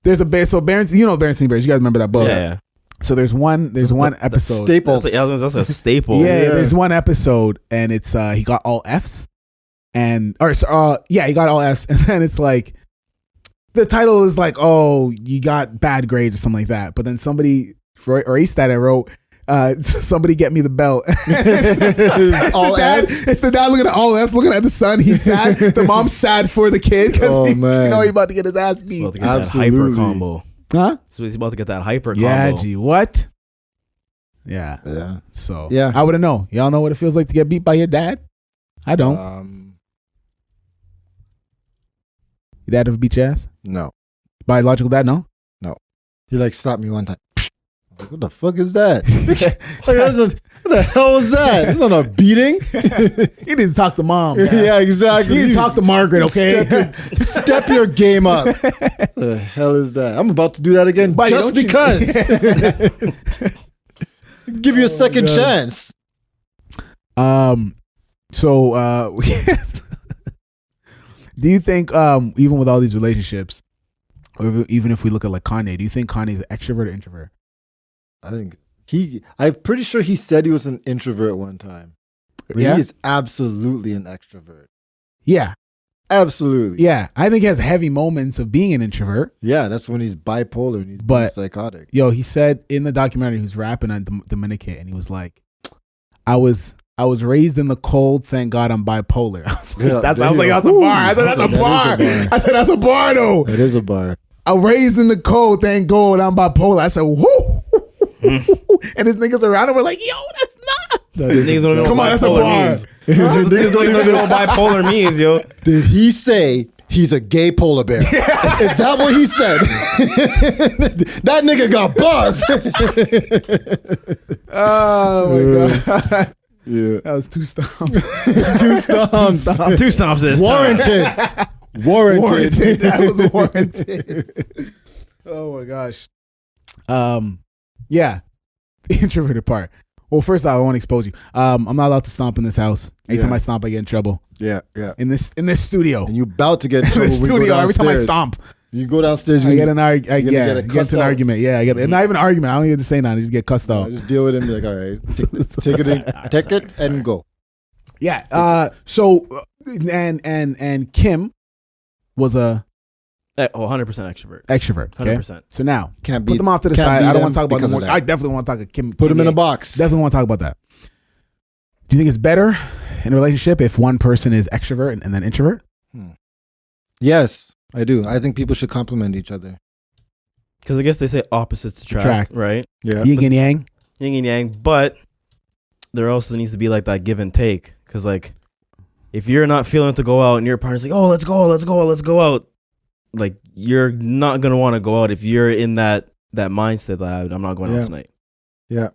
there's a bear. So Berenstain Bears. You guys remember that book? Yeah. So there's one episode. Staples. That's a staple. Yeah, there's one episode, and it's he got all Fs, he got all Fs, and then it's like the title is like, oh, you got bad grades or something like that. But then somebody erased that and wrote, somebody get me the belt. It's the dad looking at all Fs, looking at the son. He's sad. The mom's sad for the kid because he about to get his ass beat. About to get that hyper combo. Huh? So he's about to get that hyper combo. Yeah, gee, what? Yeah. Yeah. So yeah, I wouldn't know. Y'all know what it feels like to get beat by your dad? I don't. Your dad ever beat your ass? No. Biological dad? No. He like slapped me one time. I'm like, what the fuck is that? What the hell is that? It's not a beating. You need to talk to mom. Yeah, exactly. You need to talk to Margaret, okay? Step your game up. The hell is that? I'm about to do that again Buddy, just because. Give you a second chance. So do you think even with all these relationships, or even if we look at like Kanye, do you think Kanye's an extrovert or introvert? I think I'm pretty sure he said he was an introvert one time. But Yeah? he is absolutely an extrovert. Yeah. Absolutely. Yeah. I think he has heavy moments of being an introvert. Yeah, that's when he's bipolar and he's But- being psychotic. Yo, he said in the documentary, he was rapping on Dominican, and he was like, I was raised in the cold. Thank God I'm bipolar. I was like, Yeah, that's a damn. bar. I said, that's a That is a bar. bar. I said, that's a bar, though. That is a bar. I'm raised in the cold. Thank God I'm bipolar. I said, whoo. And his niggas around him were like, yo, that's not. Niggas don't even know Come what on, that's a bipolar bar. means. Niggas don't even know what bipolar means, yo. Did he say he's a gay polar bear? Is that what he said? That nigga got buzzed. Oh my God. Yeah. That was 2 stomps. 2 stomps. 2 stomps this time. Warranted. That was warranted. Oh my gosh. Yeah. The introverted part. Well, first off, I want to expose you. I'm not allowed to stomp in this house. Anytime Yeah. I stomp, I get in trouble. Yeah. In this studio. And you about to get in In trouble this when you go studio, every time I downstairs. stomp, You go downstairs, I you get an get a get cuss into an out. argument. Yeah, I get not even an argument. I don't even have to say nothing. I just get cussed out. just deal with him. Be like, all right, take it and go. Yeah. So and Kim was a 100% extrovert. extrovert. Okay. 100%. So now Can't put beat them off to the can't side. beat I don't them want to talk about because them of more. that. I definitely want to talk about Kim. Put Kim them in a Ye. box. Definitely want to talk about that. Do you think it's better in a relationship if one person is extrovert and then introvert? Yes, I do. I think people should complement each other. Because I guess they say opposites attract, right? Yeah. Yin and yang. Yin and yang. But there also needs to be like that give and take. Because like, if you're not feeling to go out and your partner's like, oh, let's go out. Like, you're not going to want to go out if you're in that mindset that I'm not going out tonight. Yeah.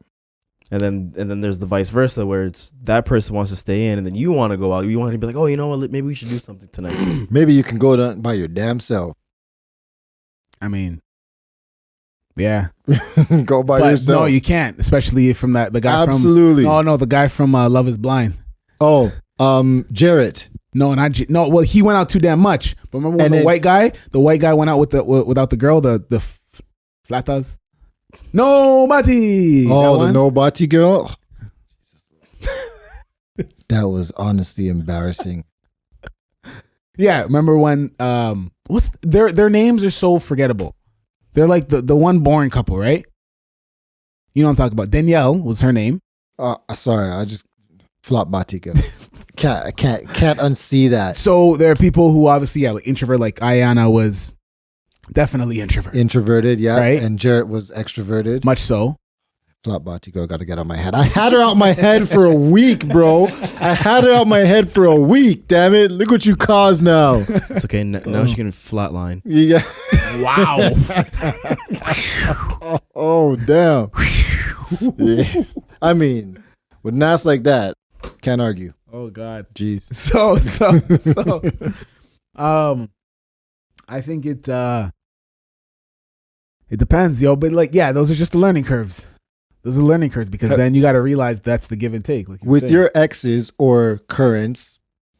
And then there's the vice versa where it's that person wants to stay in and then you want to go out. You want to be like, oh, you know what? Maybe we should do something tonight. Maybe you can go down by your damn self. I mean, yeah. Go by But yourself. no, you can't. Especially from the guy Absolutely. from. Oh no, the guy from Love Is Blind. Oh, Jarrett. No, well, he went out too damn much. But remember when And the then- white guy went out without the girl, the flatas. Nobody. Oh, the nobody girl. That was honestly embarrassing. Yeah, remember when what's their names are so forgettable. They're like the one born couple, right? You know what I'm talking about. Danielle was her name. Sorry, I just flop bati girl. Can't unsee that. So there are people who obviously like introvert, like Ayana was definitely introvert. Introverted, yeah. Right. And Jarrett was extroverted. Much so. Flop bati girl got to get out my head. I had her out my head for a week, bro. I had her out my head for a week. Damn it! Look what you caused now. It's okay. Now she can flatline. Yeah. Wow. Oh damn. Yeah. I mean, with Nas like that, can't argue. Oh God. Jeez. So I think it depends, yo. But like, yeah, those are just the learning curves. Those are learning curves because then you got to realize that's the give and take. Like With your exes or currents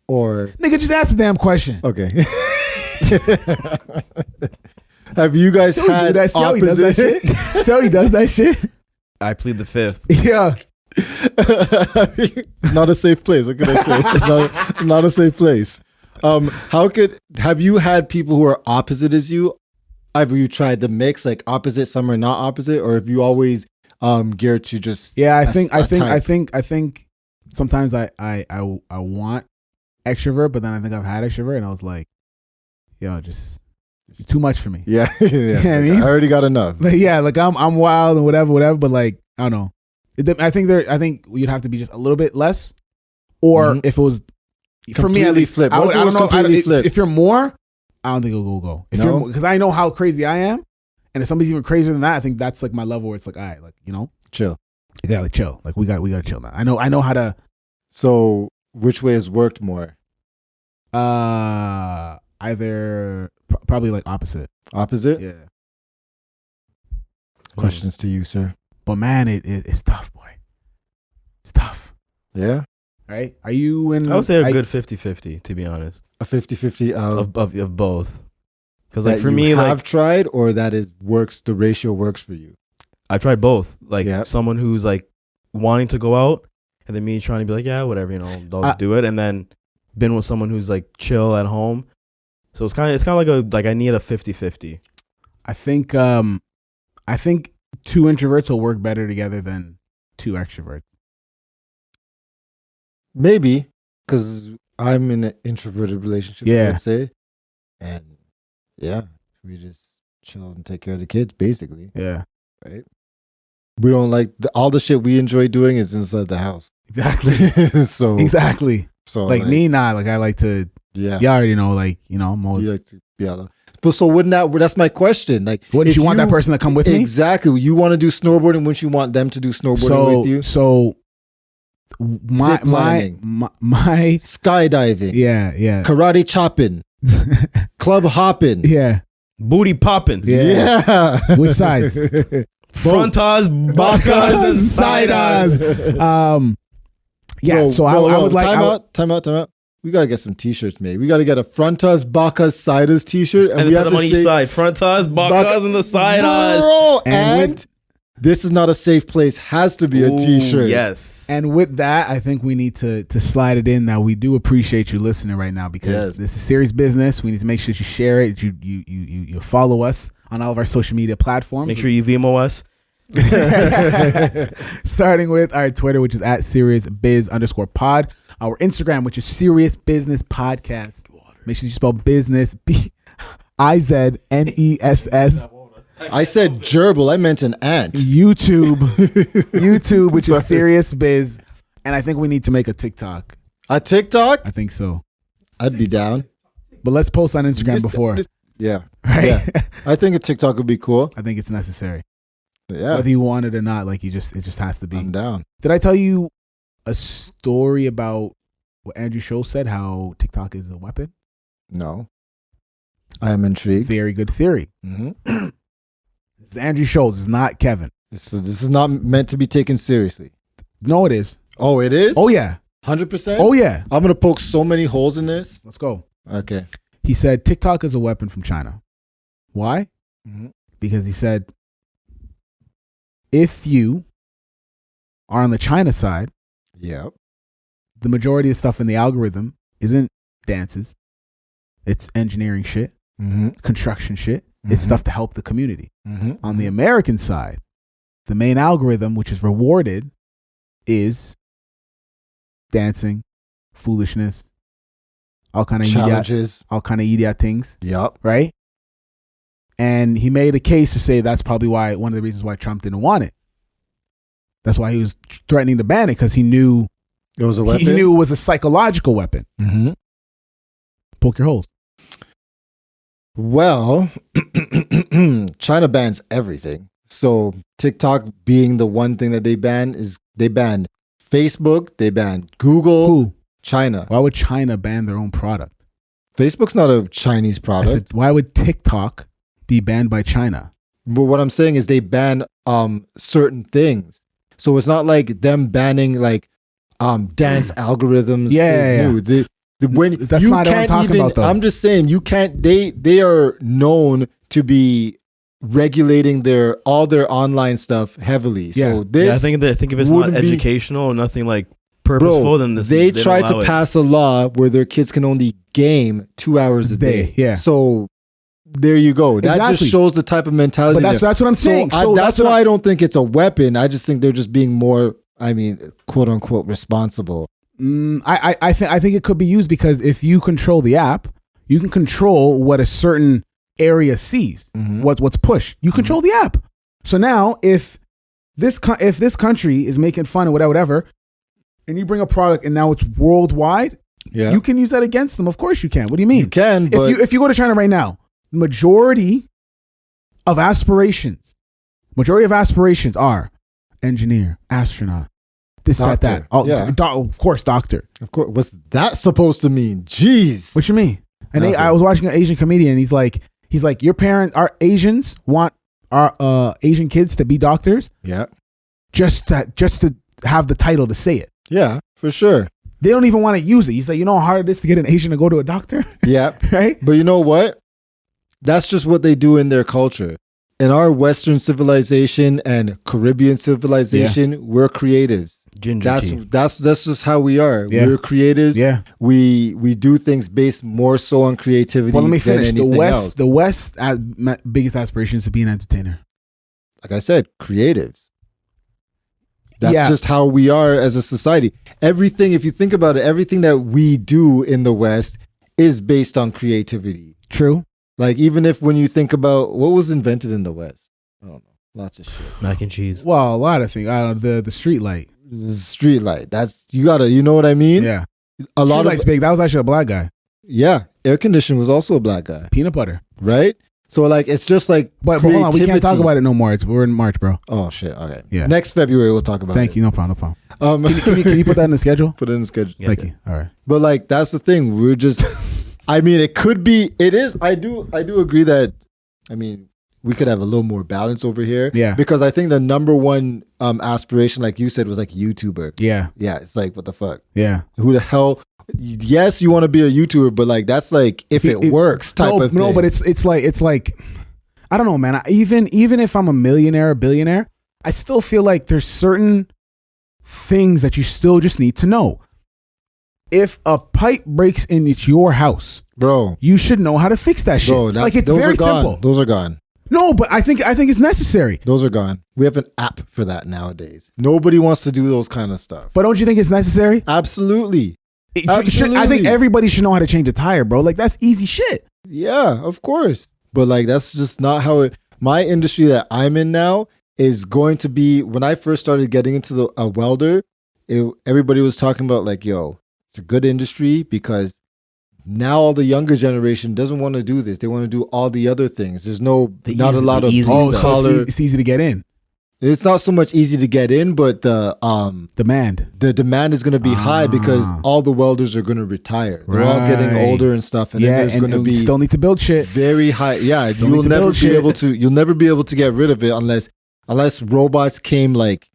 or nigga, just ask the damn question. okay. Have you guys had See how he does that opposite? shit? See how he does that shit? I plead the fifth. Yeah. Not a safe place. What can I say? It's not a safe place. Have you had people who are opposite as you? Have you tried the mix, like opposite, some are not opposite, or have you always geared to just Yeah, I a think type? sometimes I want extrovert, but then I think I've had extrovert and I was like, yo, just too much for me. Yeah, You know what I mean? I already got enough. Like, yeah, like I'm wild and whatever, but like I don't know. I think you'd have to be just a little bit less, or if it was for me at Completely least. flip. I What would, if it I was don't know. completely flip? If you're more, I don't think it'll go. If No? you're because I know how crazy I am, and if somebody's even crazier than that, I think that's like my level where it's like, all right, like Chill. you gotta like chill. Like we gotta chill now. I know how to. So, which way has worked more? Either probably like opposite. Opposite? Yeah. Questions to you, sir. But man, it's tough, boy. It's tough. Yeah? Right? Are you in? I would say a good 50-50, to be honest, A 50-50 of both. Because that like for you me, have like tried, or that is works, the ratio works for you? I've tried both. Like Yeah. someone who's like wanting to go out, and then me trying to be like, yeah, whatever, I'll do it, and then been with someone who's like chill at home. So it's kind of like I need a 50-50. I think two introverts will work better together than two extroverts. Maybe, because I'm in an introverted relationship, Yeah. let's say. And yeah, we just chill and take care of the kids, basically. Yeah. Right? We don't like all the shit we enjoy doing is inside the house. Exactly. so Exactly. So Like me, not like I like to. Yeah. You already know, like most. You like to, yeah. But so wouldn't that's my question? Like, Wouldn't if you want that person to come with me? Exactly. You want to do snowboarding? Wouldn't you want them to do snowboarding with you? So my skydiving. Yeah. Karate chopping. Club hopping. Yeah. Booty popping. Yeah. Which side? Frontas, bacas, and sidas. Yeah. Whoa, so whoa, I would like. Time out. We gotta get some t-shirts made. We gotta get a Frontas, Bacas, Sidas t-shirt, and we then put them on each side. Frontas, bacas, and the sidas. Bro, And and this is not a safe place. Has to be a t-shirt. Yes. And with that, I think we need to slide it in. Now we do appreciate you listening right now because this is serious business. We need to make sure that you share it. You follow us on all of our social media platforms. Make sure you Vimo us. Starting with our Twitter, which is at SeriousBiz_pod. Our Instagram, which is Serious Business Podcast. Make sure you spell business BIZNESS. I said gerbil. I meant an ant. YouTube, which is Serious Biz. And I think we need to make a TikTok. A TikTok? I think so. I'd be down. But let's post on Instagram before. Yeah. Right? Yeah. I think a TikTok would be cool. I think it's necessary. Yeah. Whether you want it or not, like it just has to be. I'm down. Did I tell you a story about what Andrew Schultz said, how TikTok is a weapon? No. I am intrigued. Very good theory. Mm-hmm. It's Andrew Schultz. It's not Kevin. This is not meant to be taken seriously. No, it is. Oh, it is? Oh, yeah. 100%? Oh, yeah. I'm going to poke so many holes in this. Let's go. Okay. He said TikTok is a weapon from China. Why? Mm-hmm. Because he said, if you are on the China side, Yeah. the majority of stuff in the algorithm isn't dances. It's engineering shit, construction shit. It's stuff to help the community. On the American side, the main algorithm, which is rewarded, is dancing, foolishness, all kind of challenges, all kind of idiot things. Yep. Right. And he made a case to say that's probably one of the reasons why Trump didn't want it. That's why he was threatening to ban it, because he knew it was a weapon. He knew it was a psychological weapon. Mm-hmm. Poke your holes. Well, China bans everything. So TikTok being the one thing that they banned Facebook, they banned Google, Who? China. Why would China ban their own product? Facebook's not a Chinese I product. said, why would TikTok be banned by China? But what I'm saying is they ban certain things. So it's not like them banning like dance algorithms is new. When That's you not what I'm can't talking even, about, though. I'm just saying you can't. They are known to be regulating all their online stuff heavily. Yeah. So this, I think if it's not wouldn't be- educational, nothing like purposeful, bro, then this, they don't tried to allow it. pass a law where their kids can only game 2 hours a day. Yeah. So there you go. That Exactly. just shows the type of mentality. But that's what I'm saying. So So that's that's what why I don't think it's a weapon. I just think they're just being more, quote unquote, responsible. I think it could be used because if you control the app, you can control what a certain area sees, what's pushed. You control the app. So now, if this country is making fun of whatever, and you bring a product and now it's worldwide, Yeah, you can use that against them. Of course you can. What do you mean? you can. But If you go to China right now, majority of aspirations are engineer, astronaut, this, Doctor. that. Oh, Yeah. of course, doctor. of course, what's that supposed to mean? Jeez. What you mean? And Nothing. I was watching an Asian comedian. He's like, our Asians want our Asian kids to be doctors Yeah, just to have the title to say it. yeah, for sure. They don't even want to use it. He's like, you know how hard it is to get an Asian to go to a doctor, Yeah, right? but you know what? That's just what they do in their culture. In our Western civilization and Caribbean civilization, we're creatives. Ginger tea. That's just how we are. Yeah. We're creatives. Yeah. We do things based more so on creativity. Well, let me than finish. anything else. The West biggest aspiration is to be an entertainer. Like I said, creatives. That's Yeah. just how we are as a society. Everything, if you think about it, everything that we do in the West is based on creativity. True. Like even if when you think about what was invented in the West, I don't know, lots of shit. Mac and cheese. Well, a lot of things. I don't know, the street light. Street light. That's you know what I mean? Yeah. A lot Street of light's big. That was actually a black guy. air conditioning was also a black guy, Peanut butter. right? So like it's just like But hold on, we can't talk creativity. about it no more. We're in March, bro. Oh shit! Okay. Yeah. Next February we'll talk about it. Thank you. No problem. Um, Can you put that in the schedule? put it in the schedule. Yes, Thank sir. you. All right. But like that's the thing. We're just. I mean, it could be. It is. I do agree that. I mean, we could have a little more balance over here. Yeah. Because I think the number one aspiration, like you said, was like YouTuber. Yeah. Yeah. It's like what the fuck. Yeah. Who the hell? Yes, you want to be a YouTuber, but like that's like if it works type of thing. No, but it's like I don't know, man. Even if I'm a millionaire or billionaire, I still feel like there's certain things that you still just need to know. If a pipe breaks into your house, bro. you should know how to fix that shit. Bro, like it's those very are gone. simple. Those are gone. No, but I think it's necessary. Those are gone. We have an app for that nowadays. Nobody wants to do those kind of stuff. But don't you think it's necessary? Absolutely. I think Absolutely. everybody should know how to change a tire, bro. Like that's easy shit. Yeah, of course. But like that's just not how it. My industry that I'm in now is going to be. When I first started getting into a welder, everybody was talking about like, yo, it's a good industry because now all the younger generation doesn't want to do this. They want to do all the other things. There's not a lot of easy blue stuff. collar. It's easy to get in. It's not so much easy to get in, but the demand is going to be high because all the welders are going to retire. They're all getting Right. older and stuff, and Yeah, then there's and going to we be still need to build shit. very high. Yeah, Still you'll need to never build be shit. able to. You'll never be able to get rid of it unless robots came. Like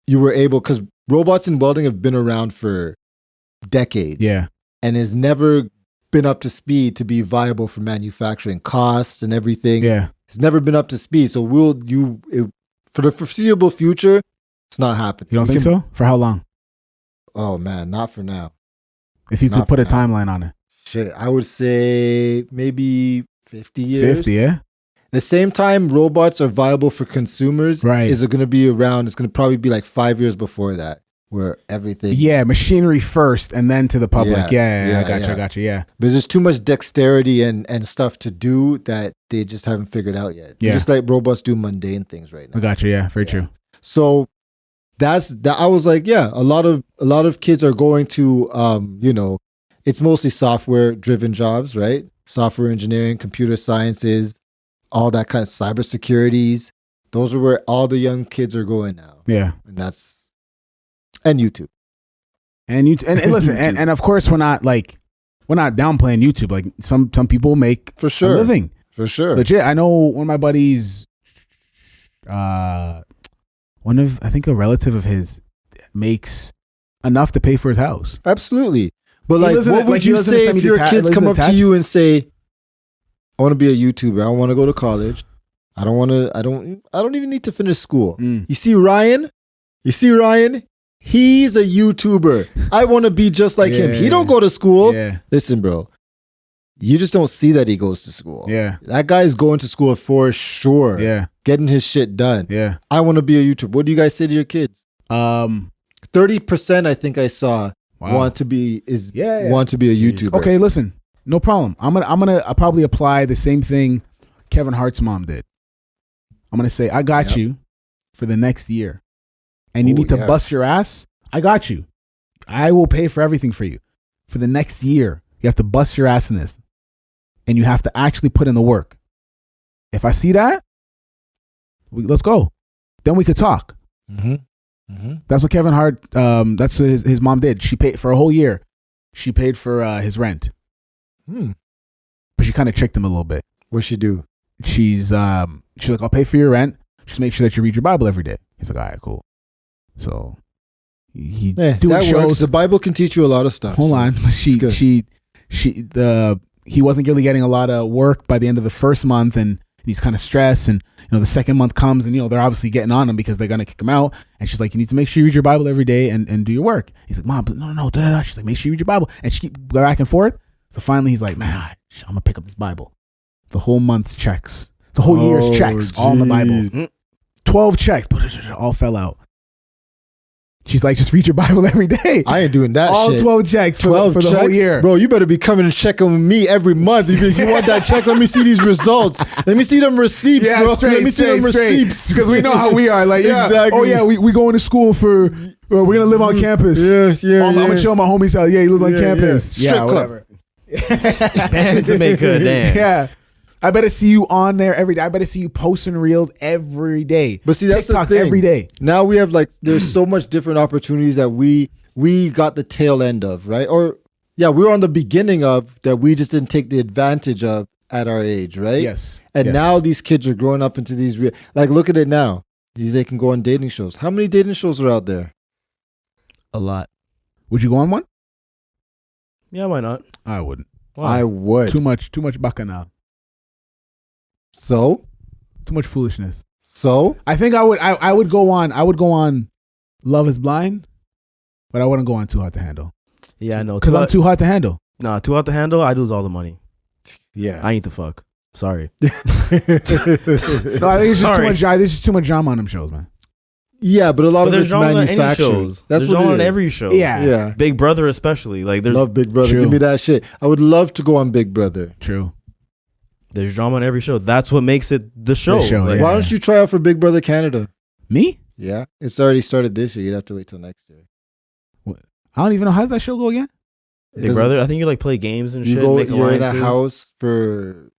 you were able, because robots in welding have been around for decades. Yeah. and has never been up to speed to be viable for manufacturing costs and everything. Yeah. It's never been up to speed. So for the foreseeable future, it's not happening. You don't think so? For how long? Oh man, not for now. If you Not could put a for now. timeline on it. Shit, I would say maybe 50 years. 50, yeah? The same time robots are viable for consumers, Right. is it going to be around? It's going to probably be like 5 years before that, where everything. Yeah, machinery first and then to the public. Yeah, I got you. Yeah. But there's too much dexterity and stuff to do that they just haven't figured out yet. Yeah. Just like robots do mundane things right now. I got you. Yeah, very true. So that's that. I was like, yeah, a lot of kids are going to, it's mostly software driven jobs, right? Software engineering, computer sciences, all that kind of cybersecurities. Those are where all the young kids are going now. Yeah. And and YouTube. And listen, and of course we're not downplaying YouTube. Like some people make For sure. a living. For sure. Legit. I know one of my buddies, I think a relative of his makes enough to pay for his house. Absolutely. But He like, lives in what a- would like, he you lives in a say if your semi-detached- kids lives come in up to detached? you and say, I want to be a YouTuber. I want to go to college. I don't even need to finish school. Mm. You see Ryan? He's a YouTuber. I want to be just like him. He Yeah. don't go to school. Yeah, Listen, bro. You just don't see that he goes to school. yeah, That guy's going to school for sure. yeah, Getting his shit done. yeah. I want to be a YouTuber. What do you guys say to your kids? 30% I think I saw Wow. want to be a Yeah. YouTuber. Okay, listen, no problem. I'm gonna probably apply the same thing Kevin Hart's mom did. I'm gonna say, I got Yep. you for the next year, and you Ooh, need to yeah. bust your ass. I got you. I will pay for everything for you for the next year. You have to bust your ass in this, and you have to actually put in the work. If I see that, let's go. Then we could talk. Mm-hmm. Mm-hmm. That's what Kevin Hart. That's what his mom did. She paid for a whole year. She paid for his rent, but she kind of tricked him a little bit. What'd she do? She's like, I'll pay for your rent. Just make sure that you read your Bible every day. He's like, all right, cool. So he doing that works. shows. The Bible can teach you a lot of stuff. Hold so on, but he wasn't really getting a lot of work by the end of the first month, and he's kind of stressed. And the second month comes, and they're obviously getting on him because they're gonna kick him out. And she's like, you need to make sure you read your Bible every day and do your work. He's like, Mom, but no. Da, da, da. She's like, make sure you read your Bible, and she keep going back and forth. So finally, he's like, man, I'm gonna pick up this Bible. The whole month's checks, the whole year's checks, all in the Bible. 12 checks, all fell out. She's like, just read your Bible every day. I ain't doing that all shit. 12 checks for the whole year. Bro, you better be coming and checking with me every month. If you want that check, let me see these results. Let me see them receipts, bro. Let me see them receipts. Because we know how we are. Like, yeah, Exactly. oh yeah, we going to school for, we're going to live on campus. Yeah. I'm going to chill at my homie's house. Yeah, he lives on campus. Yeah. Strip club. Whatever. Band to make a dance. Yeah. I better see you on there every day. I better see you posting reels every day. But see, that's TikTok the thing. every day. Now we have there's so much different opportunities that we got the tail end of, right? Or we were on the beginning of that we just didn't take the advantage of at our age, right? Yes. And Yes. now these kids are growing up into these look at it now. They can go on dating shows. How many dating shows are out there? A lot. Would you go on one? Yeah, why not? I wouldn't. Why? I would. Too much bacchanal. So Too much foolishness. So I think I would go on Love is Blind, but I wouldn't go on Too Hot to Handle. Yeah, I know. Because I'm too hot to handle. Nah, too hot to handle. I lose all the money. yeah. I need to fuck. Sorry. No, I think it's just too much. There's just too much drama on them shows, man. Yeah, but a lot But of there's it's drama on any manufactured. shows. That's There's what drama it on is. every show. Yeah. Yeah. Big Brother especially. Like there's Love Big Brother. True. Give me that shit. I would love to go on Big Brother. True. there's drama on every show. That's what makes it the show. The show, Like, yeah. Why don't you try out for Big Brother Canada? Me? Yeah, it's already started this year. You'd have to wait till next year. I don't even know. How's that show go again? Big Brother. I think you like play games and You shit. go. Make You're in alliances. a house for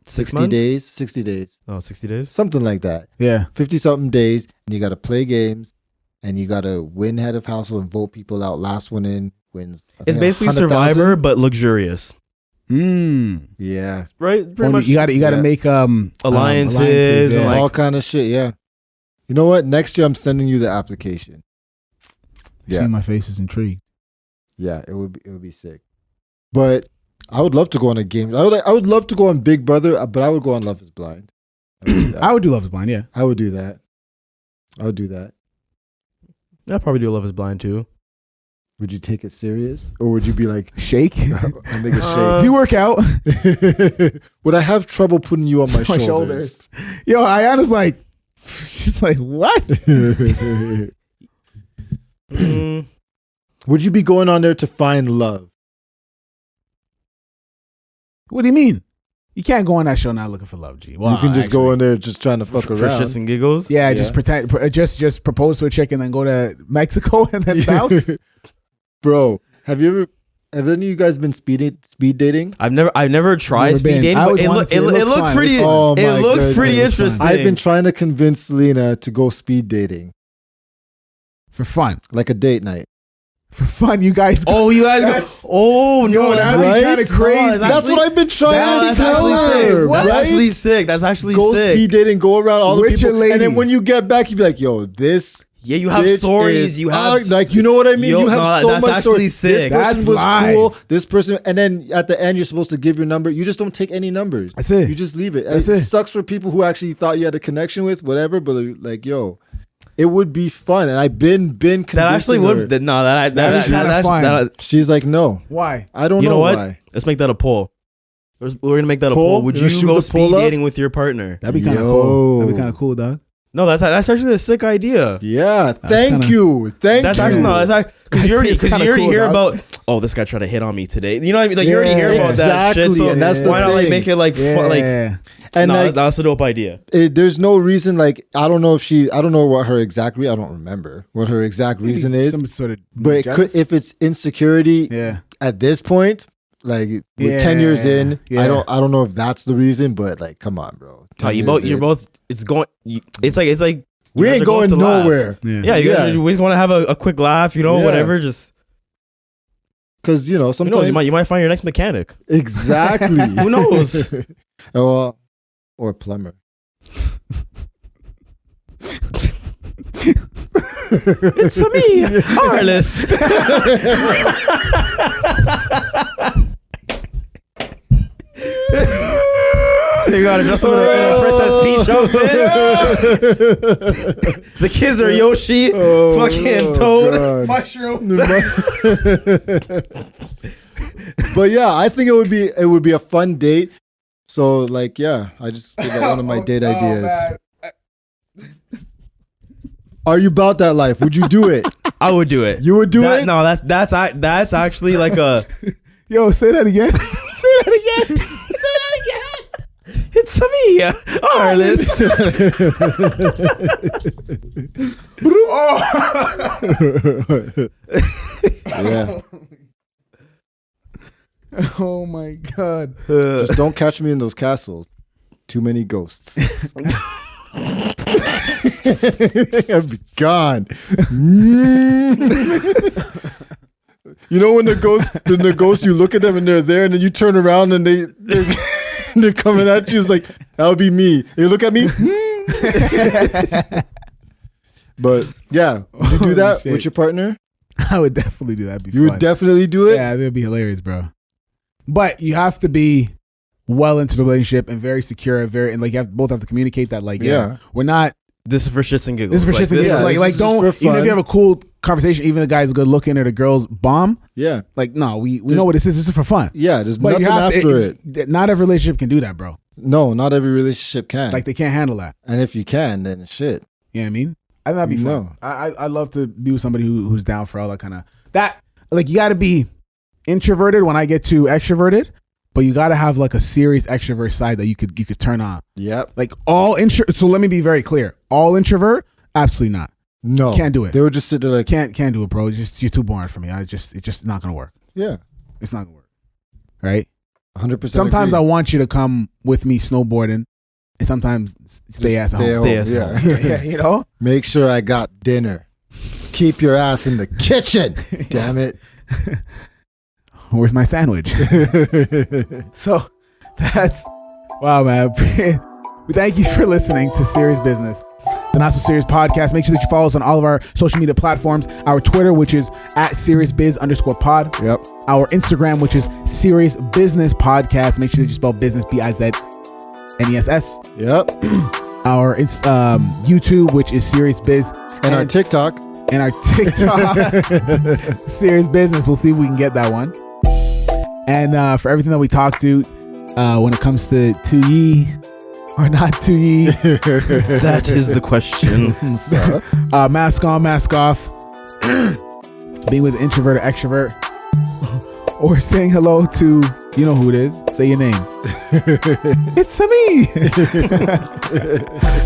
60 months? days. 60 days, Oh, 60 days. something like that. Yeah. 50 something days, and you got to play games, and you got to win head of household and vote people out. Last one in wins. I It's think basically 100,000. Survivor but luxurious, Yeah, right? Pretty much. You got to Yeah. make Alliances and yeah. like- all kind of shit. Yeah. You know what? Next year I'm sending you the application. See, Yeah, my face is intrigued. yeah, it would be sick. But I would love to go on a game. I would love to go on Big Brother, but I would go on Love Is Blind. I would do Love Is Blind. Yeah. I would do that. I would do that. I'll probably do Love Is Blind too. Would you take it serious, or would you be like, Shake. a nigga Do you work out? shake? Would I have trouble putting you on my My shoulders? Yo, Ayana's like, she's like, what? Mm, Would you be going on there to find love? What do you mean? You can't go on that show not looking for love, G. Well, You can just go actually, in there just trying to fuck for around. shits and giggles. Yeah, Yeah. just pretend, just propose to a chick and then go to Mexico and then bounce. Bro, have any of you guys been speed dating? I've never tried Never speed been. dating, I but always it, wanted look, to. it, It it looks looks fun. pretty. Oh it my looks goodness. pretty It looks interesting. I've been trying to convince Selena to go speed dating, For fun. like a date night. for fun, you guys. Oh, you guys go. Oh no, Yo, that'd be right? kinda crazy. That's what I've been trying That's to tell actually her. sick. That's right? actually sick. That's actually Go sick. speed dating, go around all the With your people, lady. and then when you get back, you be like, "Yo, this." Yeah, you have bitch stories. is You have like, you know what I mean. Yo, you have no, so that's much actually stories. sick. This person That's was live. cool. This person, and then at the end, you're supposed to give your number. You just don't take any numbers. That's it. You just leave it. That's it it. sucks for people who actually thought you had a connection with whatever, but like, yo, it would be fun. And I've been convincing that actually her. would. No, that's kinda actually. fun. She's like, no, Why? I don't You know what? why. Let's make that a poll. We're gonna make that a Poll? poll. Would You you wanna shoot go the poll speed up? dating with your partner? That'd be kind of Yo. cool. That'd be kind of cool, dog. No, that's actually a sick idea. Yeah, thank kinda- you. Thank That's you. actually no. That's because you already It's kinda cool, hear dog. about. Oh, this guy tried to hit on me today. You know what I mean? Like you already hear Yeah, about that shit. exactly, So and that's the why not like thing. make it like fun? Like Yeah. And no, like, that's a dope idea. there's no reason. Like, I don't know what her exact. I don't remember what her exact reason is. Some sort of But it jealous? could, if it's insecurity Yeah. at this point, like with 10 years in, Yeah. I don't know if that's the reason, but like, come on, bro. 10 You're years in. both. It's going. It's like We you guys ain't are going to laugh. nowhere. Yeah, you guys we want to have a quick laugh. You know, Yeah. whatever. Just Because who sometimes knows? You might find your next mechanic. exactly. Who knows? or plumber. It's me, Arliss. So you got to dress up in a Princess Peach outfit. The kids are Yoshi, fucking Toad. God. Mushroom. But yeah, I think it would be a fun date. So like, yeah, I just gave that one of my date ideas. man. Are you about that life? Would you do it? I would do it. You would do it? No, that's actually like a. Yo, say that again. Say that again. Say that again. It's me, Arliss. Yeah. Oh my god. Just don't catch me in those castles. Too many ghosts. I'd be gone. You know when the ghosts, you look at them and they're there, and then you turn around and they're coming at you. It's like, that would be me. You look at me. But yeah, would you do that shit. with your partner? I would definitely do that. That'd be You fun. would definitely do it. Yeah, that'd be hilarious, bro. But you have to be well into the relationship and very secure, and like both have to communicate that, like, Yeah. we're not. This is for shits and giggles. This is for shits and giggles. yeah, Like, this is don't just for even if fun. you have a cool conversation, even the guy's good looking or the girl's bomb. Yeah. Like, no, we know what this is. This is for fun. Yeah, there's But nothing you have after it. Not every relationship can do that, bro. No, not every relationship can. Like, they can't handle that. and if you can, then shit. You know what I mean? I think that'd be fun. No. I love to be with somebody who's down for all that kind of that. Like, you got to be introverted when I get too extroverted, but you got to have like a serious extrovert side that you could turn on. Yep. Like all introvert. So let me be very clear. All introvert, absolutely not. No. Can't do it. They would just sit there like, Can't do it, bro. You're too boring for me. It's just not gonna work. yeah, It's not gonna work. Right? 100%. Sometimes agree. I want you to come with me snowboarding, and sometimes stay ass at home. Stay ass yeah. Yeah, you know. Make sure I got dinner. Keep your ass in the kitchen. Damn it. Where's my sandwich? So that's wow, man. We thank you for listening to Serious Business, the Not So Serious podcast. Make sure that you follow us on all of our social media platforms. Our Twitter, which is @SeriousBiz_pod. Yep. Our Instagram, which is Serious Business Podcast. Make sure that you spell business BIZNESS. Yep. Our YouTube, which is Serious Biz, And our TikTok. and our TikTok, Serious Business. We'll see if we can get that one. And for everything that we talked to, when it comes to ye or not to ye, That is the question. So, mask on, mask off, being with an introvert or extrovert, or saying hello to, you know who it is, say your name. It's me,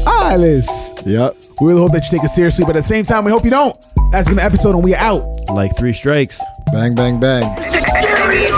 Arliss. yep. We really hope that you take it seriously, but at the same time, we hope you don't. That's been the episode, and we are out. Like 3 strikes. Bang, bang, bang. Serious.